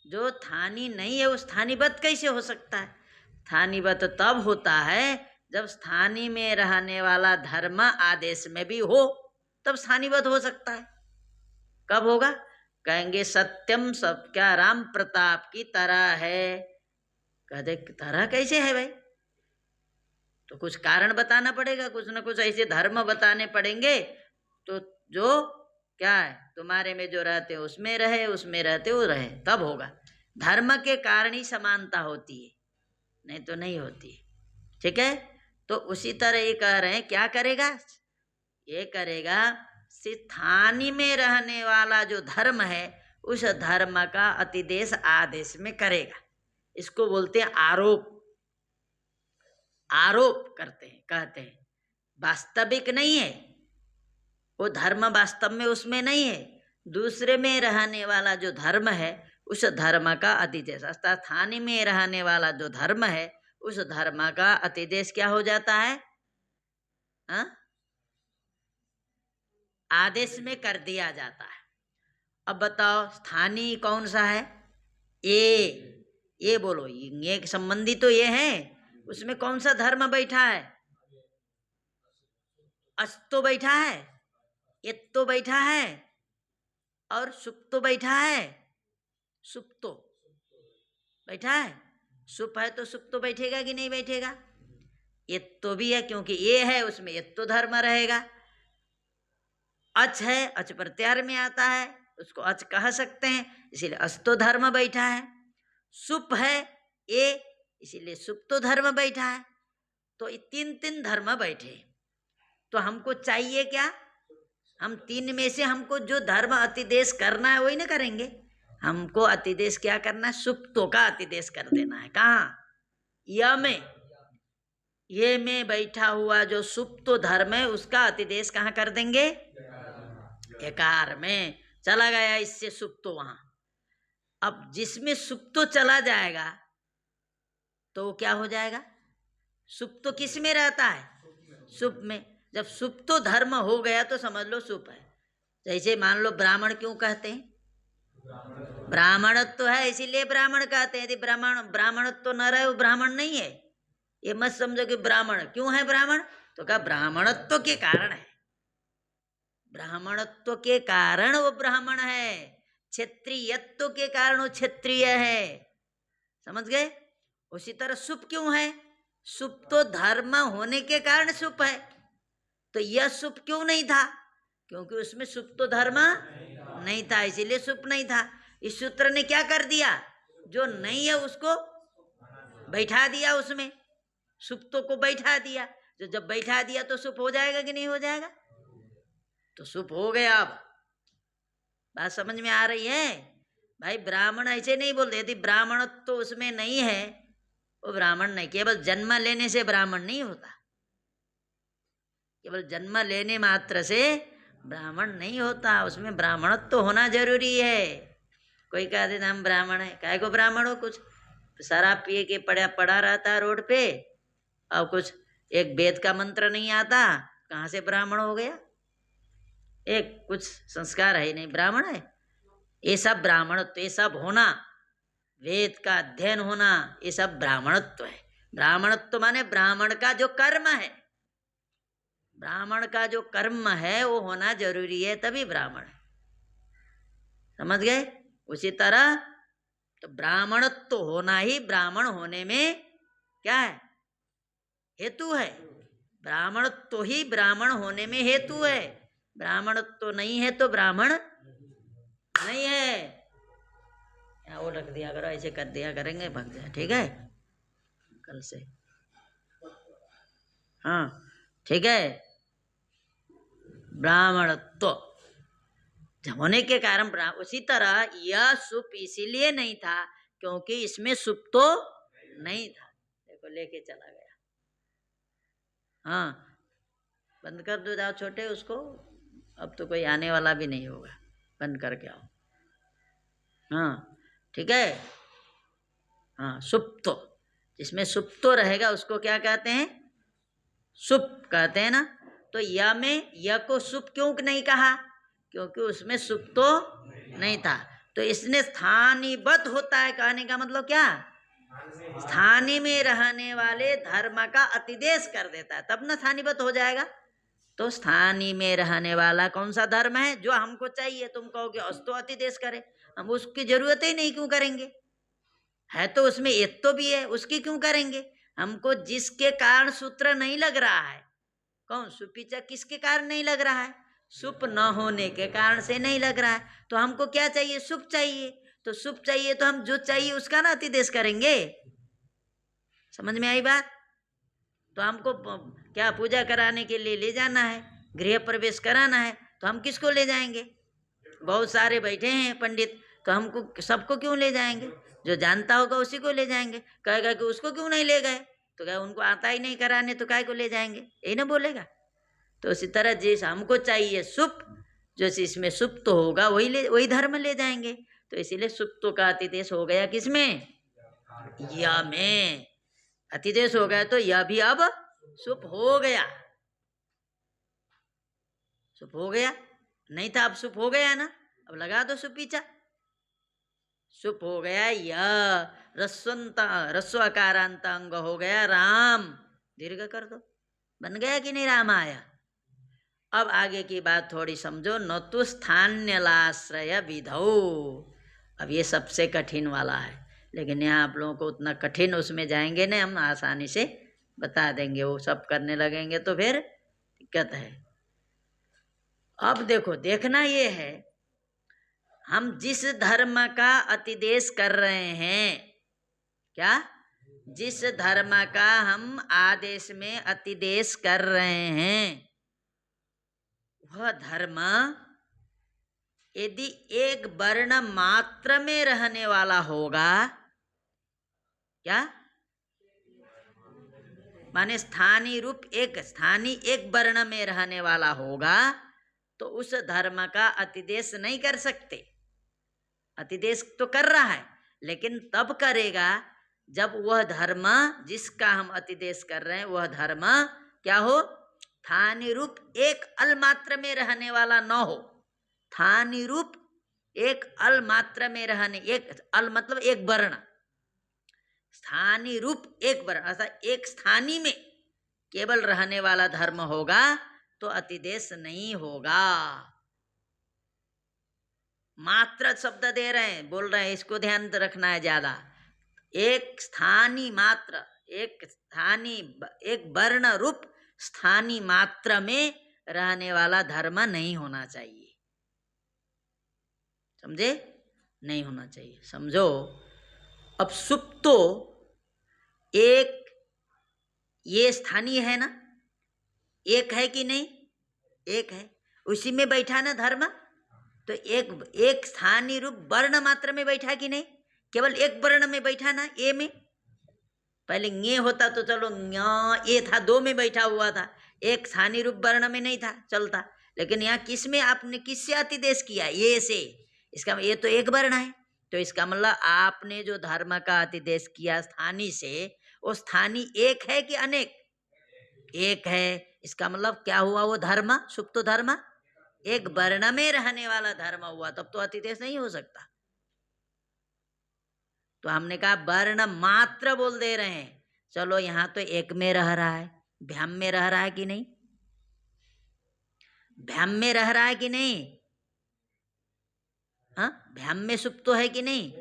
जो स्थानीय नहीं है वो स्थानीवत कैसे हो सकता है? स्थानीवत तब होता है जब स्थानीय में रहने वाला धर्म आदेश में भी हो, तब स्थानीवत हो सकता है। कब होगा? कहेंगे सत्यम सब क्या राम प्रताप की तरह है। कहते तरह कैसे है भाई? तो कुछ कारण बताना पड़ेगा, कुछ ना कुछ ऐसे धर्म बताने पड़ेंगे, तो जो क्या है तुम्हारे में जो रहते हो उसमें रहे, उसमें रहते हो रहे, तब होगा। धर्म के कारण ही समानता होती है, नहीं तो नहीं होती। ठीक है, तो उसी तरह ये कह रहे हैं, क्या करेगा? ये करेगा स्थानीय में रहने वाला जो धर्म है उस धर्म का अतिदेश आदेश में करेगा। इसको बोलते हैं आरोप। आरोप करते हैं, कहते हैं वास्तविक नहीं है वो धर्म, वास्तव में उसमें नहीं है, दूसरे में रहने वाला जो धर्म है उस धर्म का अतिदेश, स्थानीय में रहने वाला जो धर्म है उस धर्म का अतिदेश क्या हो जाता है? आदेश में कर दिया जाता है। अब बताओ स्थानीय कौन सा है? ये बोलो, ये संबंधी तो ये है, उसमें कौन सा धर्म बैठा है? अस्तो बैठा है, एत्तो बैठा है और सुप्तो बैठा है। सुप्तो बैठा है, सुप है तो सुप्तो बैठेगा कि नहीं बैठेगा? एत्तो भी है, क्योंकि ये है उसमें एत्तो धर्म रहेगा। अच है, अच प्रत्याहार में आता है, उसको अच कह सकते हैं, इसीलिए अस्तो धर्म बैठा है। सुप है ये, इसीलिए सुप्तो धर्म बैठा है। तो तीन तीन धर्म बैठे, तो हमको चाहिए क्या? हम तीन में से हमको जो धर्म अतिदेश करना है वही ना करेंगे। हमको अतिदेश क्या करना है? सुप्तो का अतिदेश कर देना है। कहाँ? य में, ये में बैठा हुआ जो सुप्तो धर्म है उसका अतिदेश कहाँ कर देंगे? एकार में चला गया, इससे सुप्तो वहां। अब जिसमें सुप्तो चला जाएगा तो क्या हो जाएगा? सुप्तो किस में रहता है? सुप में। जब सुप्तो धर्म हो गया तो समझ लो सुप है। जैसे मान लो ब्राह्मण क्यों कहते हैं? ब्राह्मणत्व है इसीलिए ब्राह्मण कहते हैं। यदि ब्राह्मणत्व न रहे वो ब्राह्मण नहीं है। ये मत समझो कि ब्राह्मण क्यों है ब्राह्मण, तो क्या ब्राह्मणत्व के कारण है। ब्राह्मणत्व के कारण वो ब्राह्मण है, क्षत्रियत्व के कारण वो क्षत्रिय है। समझ गए? उसी तरह सुप क्यों है? सुप तो धर्म होने के कारण सुप है। तो यह सुप क्यों नहीं था? क्योंकि उसमें सुप तो धर्म नहीं था, इसीलिए सुप नहीं था। इस सूत्र ने क्या कर दिया? जो नहीं है उसको बैठा दिया, उसमें सुप्तों को बैठा दिया। जो जब बैठा दिया तो सुप हो जाएगा कि नहीं हो जाएगा? तो सुप हो गया। अब बात समझ में आ रही है भाई? ब्राह्मण ऐसे नहीं बोलते, यदि ब्राह्मण तो उसमें नहीं है वो ब्राह्मण नहीं। केवल जन्म लेने से ब्राह्मण नहीं होता, केवल जन्म लेने मात्र से ब्राह्मण नहीं होता, उसमें ब्राह्मणत्व तो होना जरूरी है। कोई कह देता हम ब्राह्मण है, काहे को ब्राह्मण हो? कुछ शराब पिए के पड़ा रहता रोड पे और कुछ एक वेद का मंत्र नहीं आता, कहाँ से ब्राह्मण हो गया? एक कुछ संस्कार है नहीं, ब्राह्मण है? ये सब ब्राह्मणत्व, ये सब होना, वेद का अध्ययन होना, ये सब ब्राह्मणत्व है। ब्राह्मणत्व माने ब्राह्मण का जो कर्म है, ब्राह्मण का जो कर्म है वो होना जरूरी है, तभी ब्राह्मण है। समझ गए? उसी तरह तो ब्राह्मणत्व होना ही ब्राह्मण होने में क्या है? हेतु है। ब्राह्मणत्व ही ब्राह्मण होने में हेतु है। ब्राह्मणत्व नहीं है तो ब्राह्मण नहीं है। यहाँ वो रख दिया करो, ऐसे कर दिया करेंगे, भग जाए, ठीक है? कल से हाँ, ठीक है। ब्राह्मणत्व होने के कारण उसी तरह यह सुप इसीलिए नहीं था क्योंकि इसमें सुप तो नहीं था। देखो लेके चला गया। हाँ, बंद कर दो, जाओ छोटे उसको, अब तो कोई आने वाला भी नहीं होगा, बंद करके आओ। हाँ, ठीक है। हाँ, सुप्तो, जिसमें सुप्तो रहेगा उसको क्या कहते हैं? सुप कहते हैं ना। तो य में य को सुप क्यों नहीं कहा? क्योंकि उसमें सुप तो नहीं था। तो इसने स्थानीबद्ध होता है, कहने का मतलब क्या? स्थानीय में रहने वाले धर्म का अतिदेश कर देता है, तब न स्थानीबद्ध हो जाएगा। तो स्थानीय में रहने वाला कौन सा धर्म है? जो हमको चाहिए। तुम कहोगे अस्तो अतिदेश करे, हम उसकी जरूरत ही नहीं, क्यों करेंगे? है तो उसमें एक तो भी है, उसकी क्यों करेंगे? हमको जिसके कारण सूत्र नहीं लग रहा है, कौन? सुपीचा किसके कारण नहीं लग रहा है? सुप न होने के कारण से नहीं लग रहा है। तो हमको क्या चाहिए? सुप चाहिए। तो सुप चाहिए तो हम जो चाहिए उसका ना अतिदेश करेंगे। समझ में आई बात? तो हमको क्या पूजा कराने के लिए ले जाना है, गृह प्रवेश कराना है, तो हम किसको ले जाएंगे? बहुत सारे बैठे हैं पंडित, तो हमको सबको क्यों ले जाएंगे? जो जानता होगा उसी को ले जाएंगे। कहेगा कि उसको क्यों नहीं ले गए? तो क्या उनको आता ही नहीं कराने, तो काय को ले जाएंगे? यही ना बोलेगा। तो उसी तरह जिस हमको चाहिए सुप, जो इसमें सुप तो होगा वही धर्म ले जाएंगे। तो इसीलिए सुप तो का अतिदेश हो गया किसमें? या में अतिदेश हो गया, तो यह भी अब सुप हो गया। सुप हो गया, नहीं था अब सुप हो गया ना। अब लगा दो सुपीचा, सुप हो गया। यह रस्व अकारांत अंग हो गया राम, दीर्घ कर दो, बन गया कि नहीं? राम आया। अब आगे की बात थोड़ी समझो। न तो स्थान्यलाश्रय विधौ, अब ये सबसे कठिन वाला है, लेकिन यहाँ आप लोगों को उतना कठिन उसमें जाएंगे नहीं, हम आसानी से बता देंगे। वो सब करने लगेंगे तो फिर दिक्कत है। अब देखो, देखना ये है, हम जिस धर्म का अतिदेश कर रहे हैं, क्या? जिस धर्म का हम आदेश में अतिदेश कर रहे हैं, वह धर्म यदि एक वर्ण मात्र में रहने वाला होगा, क्या माने? स्थानीय रूप एक, स्थानीय एक वर्ण में रहने वाला होगा, तो उस धर्म का अतिदेश नहीं कर सकते। अतिदेश तो कर रहा है, लेकिन तब करेगा जब वह धर्म जिसका हम अतिदेश कर रहे हैं वह धर्म क्या हो? स्थानीय रूप एक अल मात्र में रहने वाला न हो। स्थानीय रूप एक अल मात्र में रहने, एक अल मतलब एक वर्ण, स्थानीय रूप एक वर्ण अर्थात एक स्थानीय में केवल रहने वाला धर्म होगा तो अतिदेश नहीं होगा। मात्र शब्द दे रहे हैं, बोल रहे हैं, इसको ध्यान रखना है ज्यादा। एक स्थानीय मात्र, एक स्थानीय, एक वर्ण रूप स्थानीय मात्र में रहने वाला धर्म नहीं होना चाहिए। समझे? नहीं होना चाहिए, समझो। अब सुप्तो एक, ये स्थानीय है ना, एक है कि नहीं? एक है। उसी में बैठा ना धर्म। तो एक स्थानीय रूप वर्ण मात्र में बैठा कि नहीं? केवल एक वर्ण में बैठा ना, ए में। पहले ङे होता तो चलो ए था, दो में बैठा हुआ था, एक स्थानीय रूप वर्ण में नहीं था, चलता। लेकिन यहाँ किस में आपने किससे अतिदेश किया? ये से। इसका ये तो एक वर्ण है, तो इसका मतलब आपने जो धर्म का अतिदेश किया स्थानीय से, वो स्थानीय एक है कि अनेक? एक है। इसका मतलब क्या हुआ? वो धर्म, सुप्त धर्म एक वर्ण में रहने वाला धर्म हुआ, तब तो अतिदेश नहीं हो सकता। तो हमने कहा वर्ण मात्र बोल दे रहे हैं। चलो यहाँ तो एक में रह रहा है, भ्याम में रह रहा है कि नहीं? भ्याम में रह रहा है कि नहीं? हाँ, भ्याम में सुप्त है कि नहीं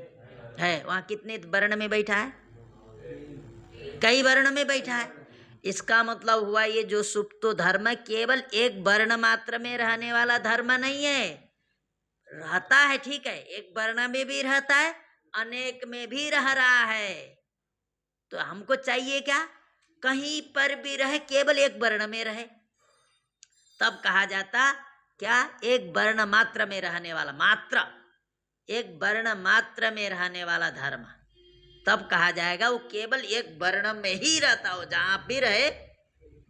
है? वहां कितने वर्ण में बैठा है? कई वर्ण में बैठा है। इसका मतलब हुआ ये जो सुप्त धर्म केवल एक वर्ण मात्र में रहने वाला धर्म नहीं है। रहता है, ठीक है, एक वर्ण में भी रहता है, अनेक में भी रह रहा है। तो हमको चाहिए क्या? कहीं पर भी रहे, केवल एक वर्ण में रहे, तब कहा जाता क्या? एक वर्ण मात्र में रहने वाला, मात्र एक वर्ण मात्र में रहने वाला धर्म, तब कहा जाएगा वो केवल एक वर्ण में ही रहता हो। जहां भी रहे,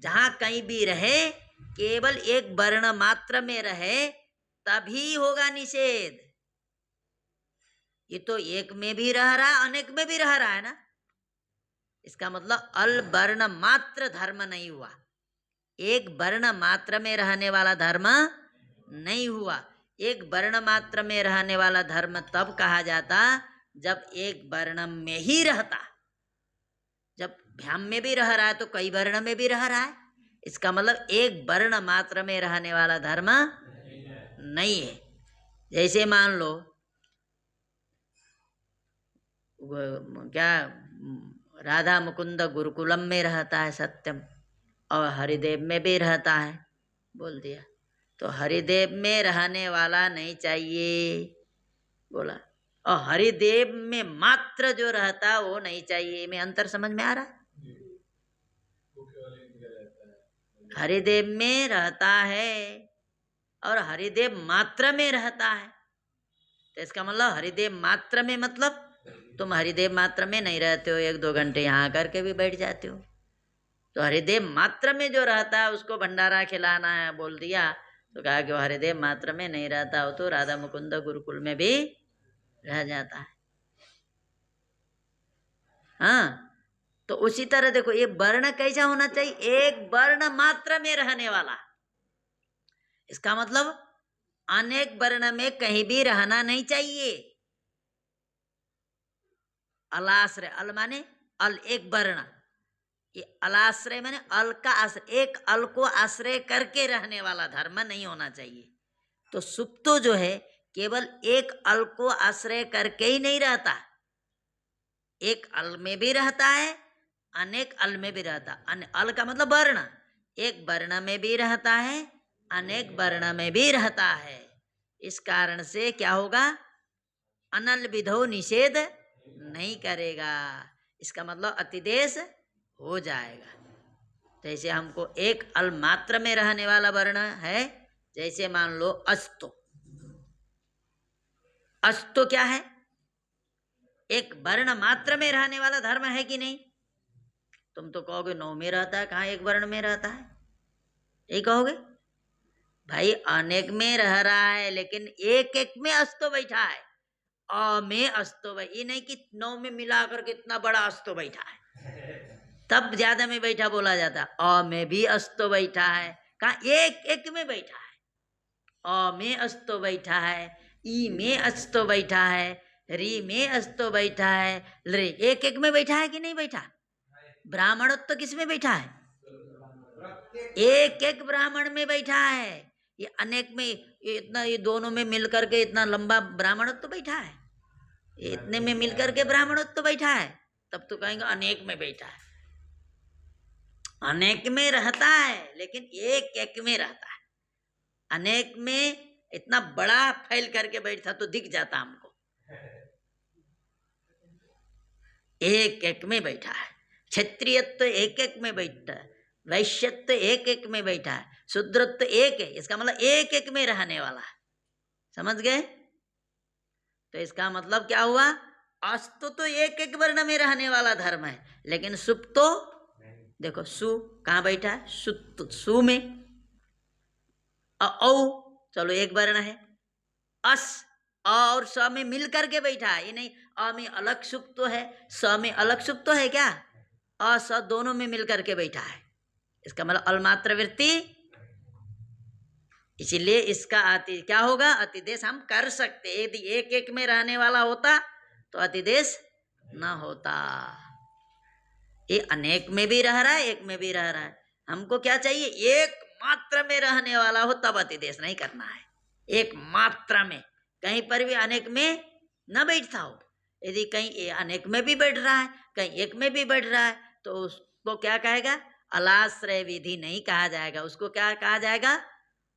जहां कहीं भी रहे, केवल एक वर्ण मात्र में रहे, तभी होगा निषेध। ये तो एक में भी रह रहा है, अनेक में भी रह रहा है ना। इसका मतलब अल वर्ण मात्र धर्म नहीं हुआ, एक वर्ण मात्र में रहने वाला धर्म नहीं हुआ। एक वर्ण मात्र में रहने वाला धर्म तब कहा जाता जब एक वर्ण में ही रहता। जब भ्याम में भी रह रहा है तो कई वर्ण में भी रह रहा है। इसका मतलब एक वर्ण मात्र में रहने वाला धर्म नहीं है। जैसे मान लो क्या, राधा मुकुंद गुरुकुलम में रहता है सत्यम, और हरिदेव में भी रहता है, बोल दिया। तो हरिदेव में रहने वाला नहीं चाहिए बोला, और हरिदेव में मात्र जो रहता वो नहीं चाहिए। में अंतर समझ में आ रहा? हरिदेव में रहता है और हरिदेव मात्र में रहता है। तो इसका मतलब हरिदेव मात्र में, मतलब तुम हरिदेव मात्र में नहीं रहते हो, 1-2 घंटे यहाँ करके भी बैठ जाते हो। तो हरिदेव मात्र में जो रहता है उसको भंडारा खिलाना है, बोल दिया। तो कहा कि वो हरिदेव मात्र में नहीं रहता हो तो राधा मुकुंद गुरुकुल में भी रह जाता है। हाँ, तो उसी तरह देखो ये वर्ण कैसा होना चाहिए? एक वर्ण मात्र में रहने वाला। इसका मतलब अनेक वर्ण में कहीं भी रहना नहीं चाहिए। अलाश्रय, अल माने अल, एक वर्ण, ये अलाश्रय माने अल का आश्रय, एक अल को आश्रय करके रहने वाला धर्म नहीं होना चाहिए। तो सुप्तो जो है केवल एक अल को आश्रय करके ही नहीं रहता, एक अल में भी रहता है, अनेक अल में भी रहता। अल का मतलब वर्ण, एक वर्ण में भी रहता है, अनेक वर्ण में भी रहता है। इस कारण से क्या होगा? अनल विधो निषेध नहीं करेगा। इसका मतलब अतिदेश हो जाएगा। जैसे हमको एक अल मात्र में रहने वाला वर्ण है, जैसे मान लो अस्तो। अस्तो क्या है? एक वर्ण मात्र में रहने वाला धर्म है कि नहीं? तुम तो कहोगे 9 में रहता है, कहाँ एक वर्ण में रहता है, यही कहोगे। भाई अनेक में रह रहा है, लेकिन एक एक में अस्तो बैठा है। अ में अस्तो, ये नहीं कि 9 में मिलाकर के इतना बड़ा अस्तो बैठा है, तब ज्यादा में बैठा बोला जाता। अ में भी अस्तो बैठा है, कहाँ एक एक में बैठा है। अ में अस्तो बैठा है, ई में अस्तो बैठा है, री में अस्तो बैठा है, रे एक एक में बैठा है कि नहीं बैठा? ब्राह्मणत्व तो किस में बैठा है? एक एक ब्राह्मण में बैठा है। ये अनेक में, ये इतना, ये दोनों में मिलकर के इतना लंबा ब्राह्मणत्व तो बैठा है, ये इतने में मिलकर के ब्राह्मणत्व तो बैठा है, तब तो कहेंगे अनेक में बैठा है। अनेक में रहता है लेकिन एक एक में रहता है। अनेक में इतना बड़ा फैल करके बैठता तो दिख जाता हमको, एक एक में बैठा है। क्षत्रियत्व एक एक में बैठता है, वैश्यत्व एक एक में बैठा है, शूद्रत्व एक है, इसका मतलब एक एक में रहने वाला है, समझ गए? तो इसका मतलब क्या हुआ, अस्तु तो एक एक वर्ण में रहने वाला धर्म है, लेकिन सुप तो देखो सु कहाँ बैठा है, सु में, औ चलो एक वर्ण है, अस अ और स में मिल करके बैठा है, ये नहीं अ में अलग सुप तो है, स में अलग सुप तो है क्या, अ स दोनों में मिल करके बैठा है, इसका मतलब अलमात्र वृत्ति, इसीलिए इसका क्या होगा, अतिदेश हम कर सकते, यदि एक एक में रहने वाला होता तो अतिदेश न होता। ये अनेक में भी रह रहा है, एक में भी रह रहा है, हमको क्या चाहिए, एक मात्र में रहने वाला हो तब अतिदेश नहीं करना है, एक मात्रा में, कहीं पर भी अनेक में न बैठता हो, यदि कहीं अनेक में भी बैठ रहा है, कहीं एक में भी बैठ रहा है, तो उसको क्या कहेगा, अलाश्रय विधि नहीं कहा जाएगा, उसको क्या कहा जाएगा,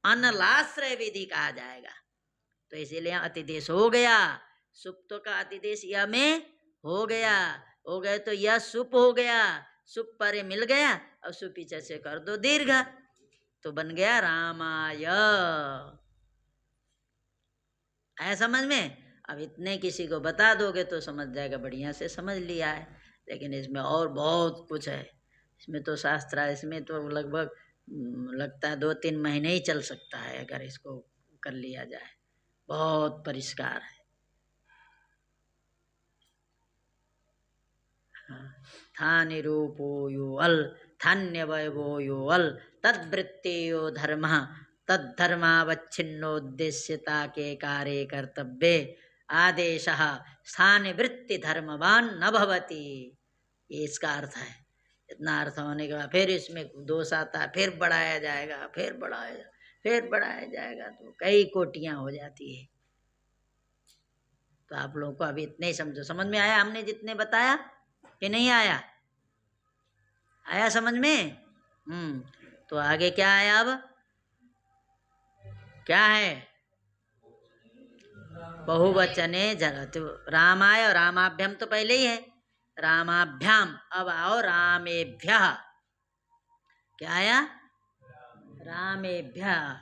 अनलाश्रय विधि कहा जाएगा। तो इसीलिए अतिदेश हो गया, सुप्त का अतिदेश यह में हो गया, हो गए तो यह सुप हो गया, सुप परे मिल गया, और सुप पीछे से कर दो दीर्घ, तो बन गया रामाय। आया समझ में? अब इतने किसी को बता दोगे तो समझ जाएगा, बढ़िया से समझ लिया है, लेकिन इसमें और बहुत कुछ है, इसमें तो शास्त्र है, इसमें तो लगभग लगता है 2-3 महीने ही चल सकता है अगर इसको कर लिया जाए, बहुत परिष्कार है। थानि रूपो यो अल थान्य वैभो यो अल तद्वृत्तियो धर्म तद्धर्मावच्छिन्नोद्देश्यता के कार्य कर्तव्य आदेशः स्थान वृत्ति धर्मवान न भवति, ये इसका अर्थ है। इतना अर्थ होने के बाद फिर इसमें दोष आता है, फिर बढ़ाया जाएगा, फिर बढ़ाया जाएगा, तो कई कोटियां हो जाती है। तो आप लोगों को अभी इतने ही समझो, समझ में आया हमने जितने बताया कि नहीं आया? आया समझ में? तो आगे क्या है, अब क्या है, बहुवचने जरत, रामाय और रामाभ्याम तो पहले ही है, रामाभ्याम, अब आओ रामेभ्यः, क्या आया, रामेभ्यः,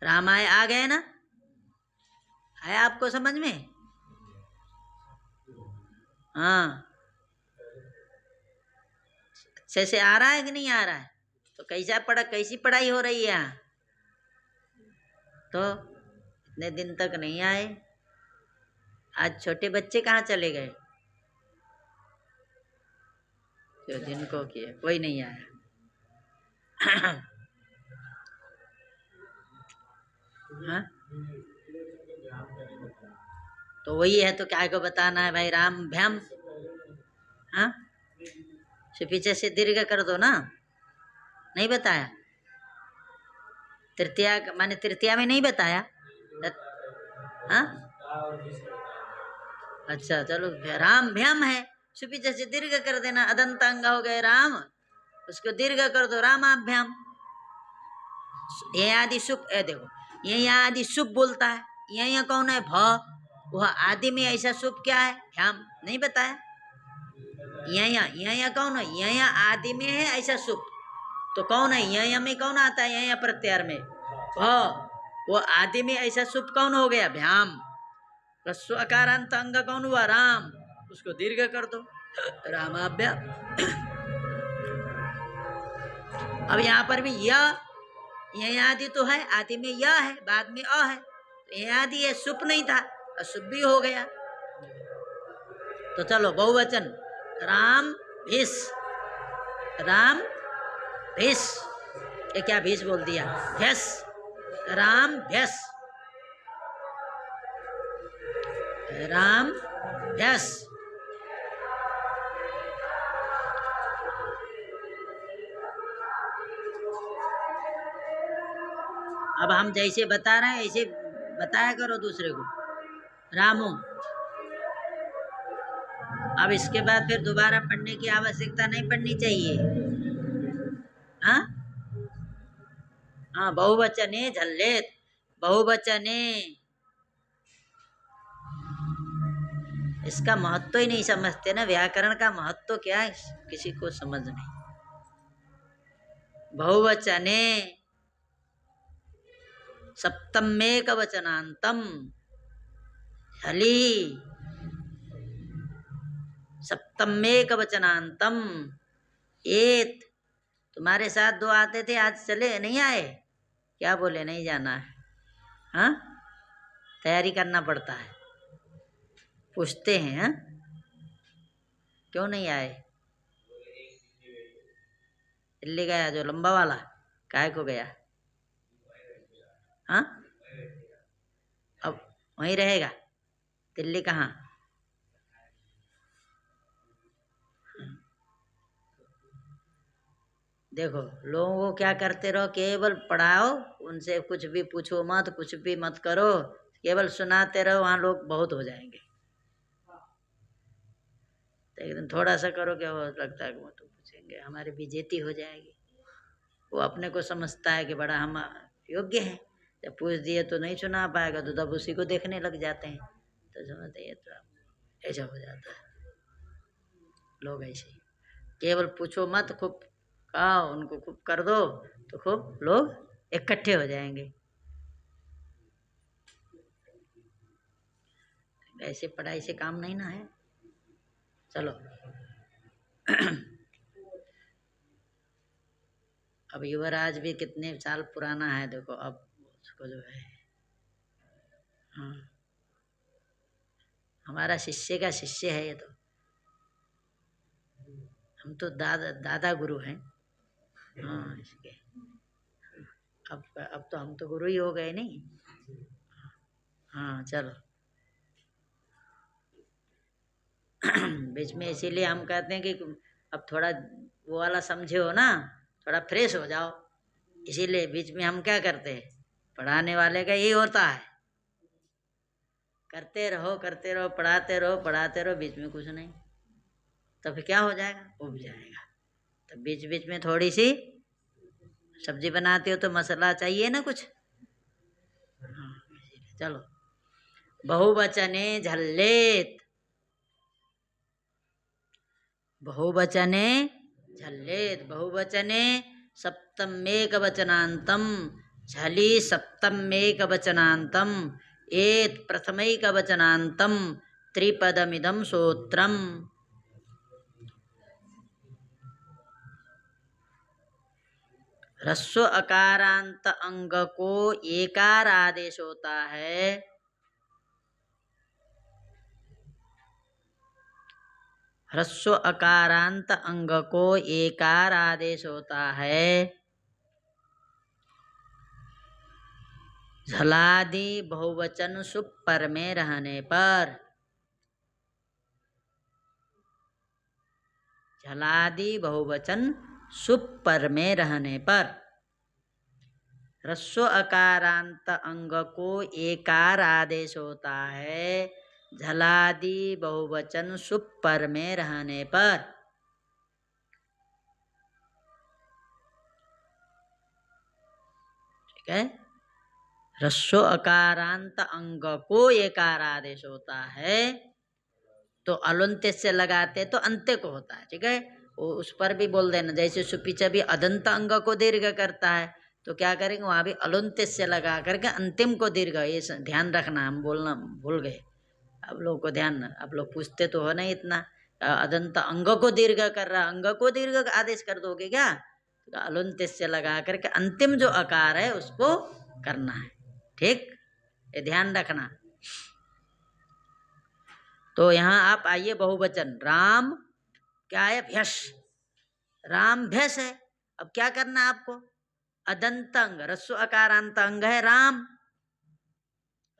रामाय आ गए ना, आया आपको समझ में? हाँ, अच्छे से आ रहा है कि नहीं आ रहा है? तो कैसी पढ़ाई हो रही है यहाँ? तो इतने दिन तक नहीं आए, आज छोटे बच्चे कहाँ चले गए, जो जिनको किए कोई नहीं आया। हाँ? तो वही है, तो क्या को बताना है भाई, राम भ्याम, हाँ, से पीछे से दीर्घ कर दो ना, नहीं बताया, तृतीया माने तृतीया में नहीं बताया, हाँ, अच्छा चलो, राम भ्याम है, सुपीछे से दीर्घ कर देना, अदंत अंग हो गए राम, उसको दीर्घ कर दो, रामाभ्याम। ये आदि सुप, देखो ये आदि सुप बोलता है, यहाँ कौन है, भ, वह आदि में ऐसा सुप क्या है, भ्याम नहीं बताया, यहाँ कौन है, यहाँ आदि में है ऐसा सुप, तो कौन है, यहाँ में कौन आता है, यहाँ प्रत्यार में भ, वो आदि में ऐसा सुप कौन हो गया, भ्याम, रस्व अकारांत अंग कौन हुआ, राम, उसको दीर्घ कर दो, रामाभ्याम। अब यहाँ पर भी यह आदि तो है, आदि में यह है, बाद में अ है, तो यह आदि है, सुप नहीं था, अशुभ भी हो गया। तो चलो बहुवचन, राम भीष, राम भीष, ये क्या भीष बोल दिया, भैस, राम भैस, राम भैस। अब हम जैसे बता रहे हैं ऐसे बताया करो दूसरे को, रामो। अब इसके बाद फिर दोबारा पढ़ने की आवश्यकता नहीं पड़नी चाहिए, हाँ, हाँ, बहुवचने झल्लेत, बहुवचने, इसका महत्व ही नहीं समझते ना, व्याकरण का महत्व क्या है किसी को समझ नहीं। बहुवचने सप्तमेक वचनांतम झली सप्तमेक वचनांतम एत। तुम्हारे साथ दो आते थे, आज चले नहीं आए? क्या बोले? नहीं जाना है। हाँ, तैयारी करना पड़ता है, पूछते हैं। हाँ, क्यों नहीं आए? दिल्ली गया जो लंबा वाला, काहे को गया? हाँ, अब वहीं रहेगा? दिल्ली कहाँ? देखो, लोगों को क्या करते रहो, केवल पढ़ाओ, उनसे कुछ भी पूछो मत, कुछ भी मत करो, केवल सुनाते रहो, वहाँ लोग बहुत हो जाएंगे। तो एक दिन थोड़ा सा करो, क्या हो लगता है कि वो तो पूछेंगे, हमारी बेइज्जती हो जाएगी। वो अपने को समझता है कि बड़ा हम योग्य हैं, जब पूछ दिए तो नहीं सुना पाएगा, तो तब उसी को देखने लग जाते हैं। तो समझते हैं, तो ऐसा हो जाता है। लोग ऐसे ही, केवल पूछो मत, खूब कहो, उनको खूब कर दो, तो खूब लोग इकट्ठे हो जाएंगे। ऐसे पढ़ाई से काम नहीं ना है। चलो अब युवराज भी कितने साल पुराना है, देखो अब उसको जो है, हाँ, हमारा शिष्य का शिष्य है ये तो। हम तो दादा गुरु हैं। हाँ, इसके अब तो हम तो गुरु ही हो गए नहीं। हाँ, चलो बीच में इसीलिए हम कहते हैं कि अब थोड़ा वो वाला समझे हो ना, थोड़ा फ्रेश हो जाओ, इसीलिए बीच में हम क्या करते हैं, पढ़ाने वाले का यही होता है, करते रहो पढ़ाते रहो, बीच में कुछ नहीं, तो फिर क्या हो जाएगा, उब जाएगा। तो बीच बीच में थोड़ी सी सब्जी बनाते हो तो मसाला चाहिए ना कुछ। हाँ, चलो, बहुवचने झल्लेत, बहुवचने झल्लेत, बहुवचने सप्तमेक वचनांतम झली सप्तमेक वचनांतम एत प्रथमैक वचनांतम त्रिपदमिदं सूत्रम। ह्रस्व अकारांत अंग को एकार आदेश होता है। ह्रस्व अकारांत अंग को एकार आदेश होता है झलादि बहुवचन सुप पर में रहने पर। झलादि बहुवचन सुप पर में रहने पर ह्रस्व अकारांत अंग को एकार आदेश होता है झलादि बहुवचन सुप पर में रहने पर। ठीक है, ह्रस्व अकारांत अंग को एकार आदेश होता है, तो अलुंत्य से लगाते तो अंत्य को होता है। ठीक है, वो उस पर भी बोल देना, जैसे सुपीचा भी अदंत अंग को दीर्घ करता है, तो क्या करेंगे, वहां भी अलुंत्य से लगा करके अंतिम को दीर्घ, ये ध्यान रखना, हम बोलना भूल गए, आप लोगों को ध्यान, आप लोग पूछते तो हो नहीं इतना, अदंत अंग को दीर्घ कर रहा, अंग को दीर्घ आदेश कर दोगे क्या? तो अलुंत्य से लगा करके अंतिम जो अकार है उसको करना है। ठीक, ये ध्यान रखना। तो यहाँ आप आइए, बहुवचन राम क्या है, भ्यस, राम भ्यस है। अब क्या करना है आपको, अदंत अंग, ह्रस्व अकारांत अंग है राम,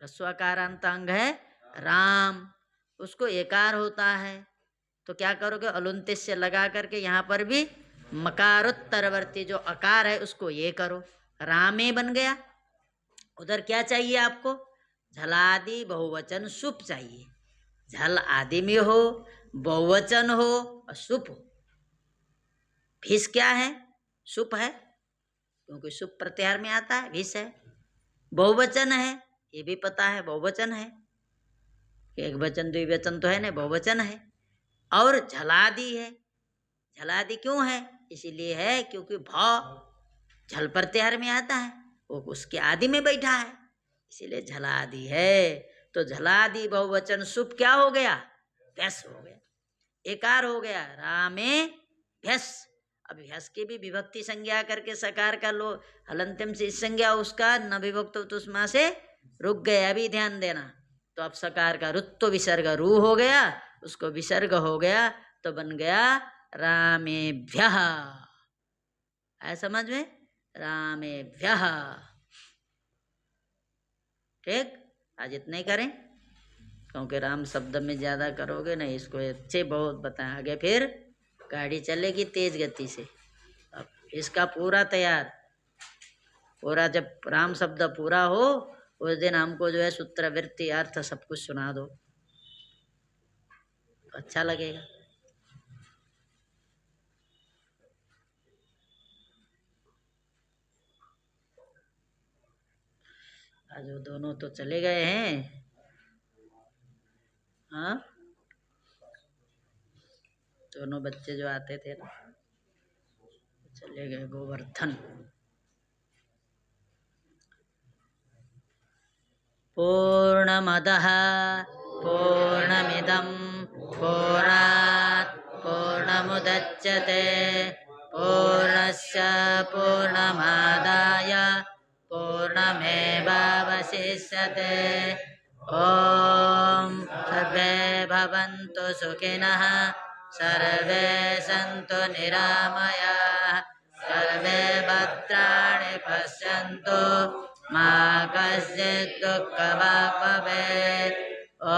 ह्रस्व अकारांत अंग है राम, उसको एकार होता है, तो क्या करोगे, अलुंत्य से लगा करके यहाँ पर भी मकारोत्तरवर्ती जो अकार है उसको ये करो, रामे बन गया। उधर क्या चाहिए आपको, झलादि बहुवचन सुप चाहिए, झल आदि में हो, बहुवचन हो और सुप हो। भिस क्या है, सुप है, क्योंकि सुप प्रत्याहार में आता है, भिस है। बहुवचन है, ये भी पता है बहुवचन है, एक वचन द्विवचन तो है ना, बहुवचन है। और झलादि है, झलादि क्यों है, इसीलिए है क्योंकि भाव झल प्रत्याहार में आता है, वो उसके आदि में बैठा है, इसीलिए झलादि है। तो झलादि बहुवचन सुप क्या हो गया? भ्यस हो गया, एकार हो गया, रामे भ्यस। अब भ्यस की भी विभक्ति संज्ञा करके सकार का लो हलंत्यम से इस संज्ञा उसका न विभक्त तुष्मा से रुक गया, अभी ध्यान देना। तो अब सकार का रुत्तो विसर्ग रू हो गया, उसको विसर्ग हो गया तो बन गया रामेभ्यः। है समझ में? रामेभ्यः। ठीक, आज इतने ही करें, क्योंकि राम शब्द में ज्यादा करोगे ना, इसको अच्छे बहुत बताएं, आगे फिर गाड़ी चलेगी तेज गति से। अब इसका पूरा तैयार, पूरा जब राम शब्द पूरा हो उस दिन हमको जो है सूत्र वृत्ति अर्थ सब कुछ सुना दो, तो अच्छा लगेगा। आज वो दोनों तो चले गए हैं, हाँ, दोनों बच्चे जो आते थे ना चले गए, गोवर्धन। पूर्णमदः पूर्णमिदं पूर्णात् पूर्णमुदच्यते पूर्णस्य पूर्णमादाय पूर्णमेवावशिष्यते। ॐ सर्वे भवन्तु सुखिनः सर्वे सन्तु निरामयाः सर्वे भद्राणि पश्यन्तु मा कश्चित् दुःखभाग् भवेत्। ॐ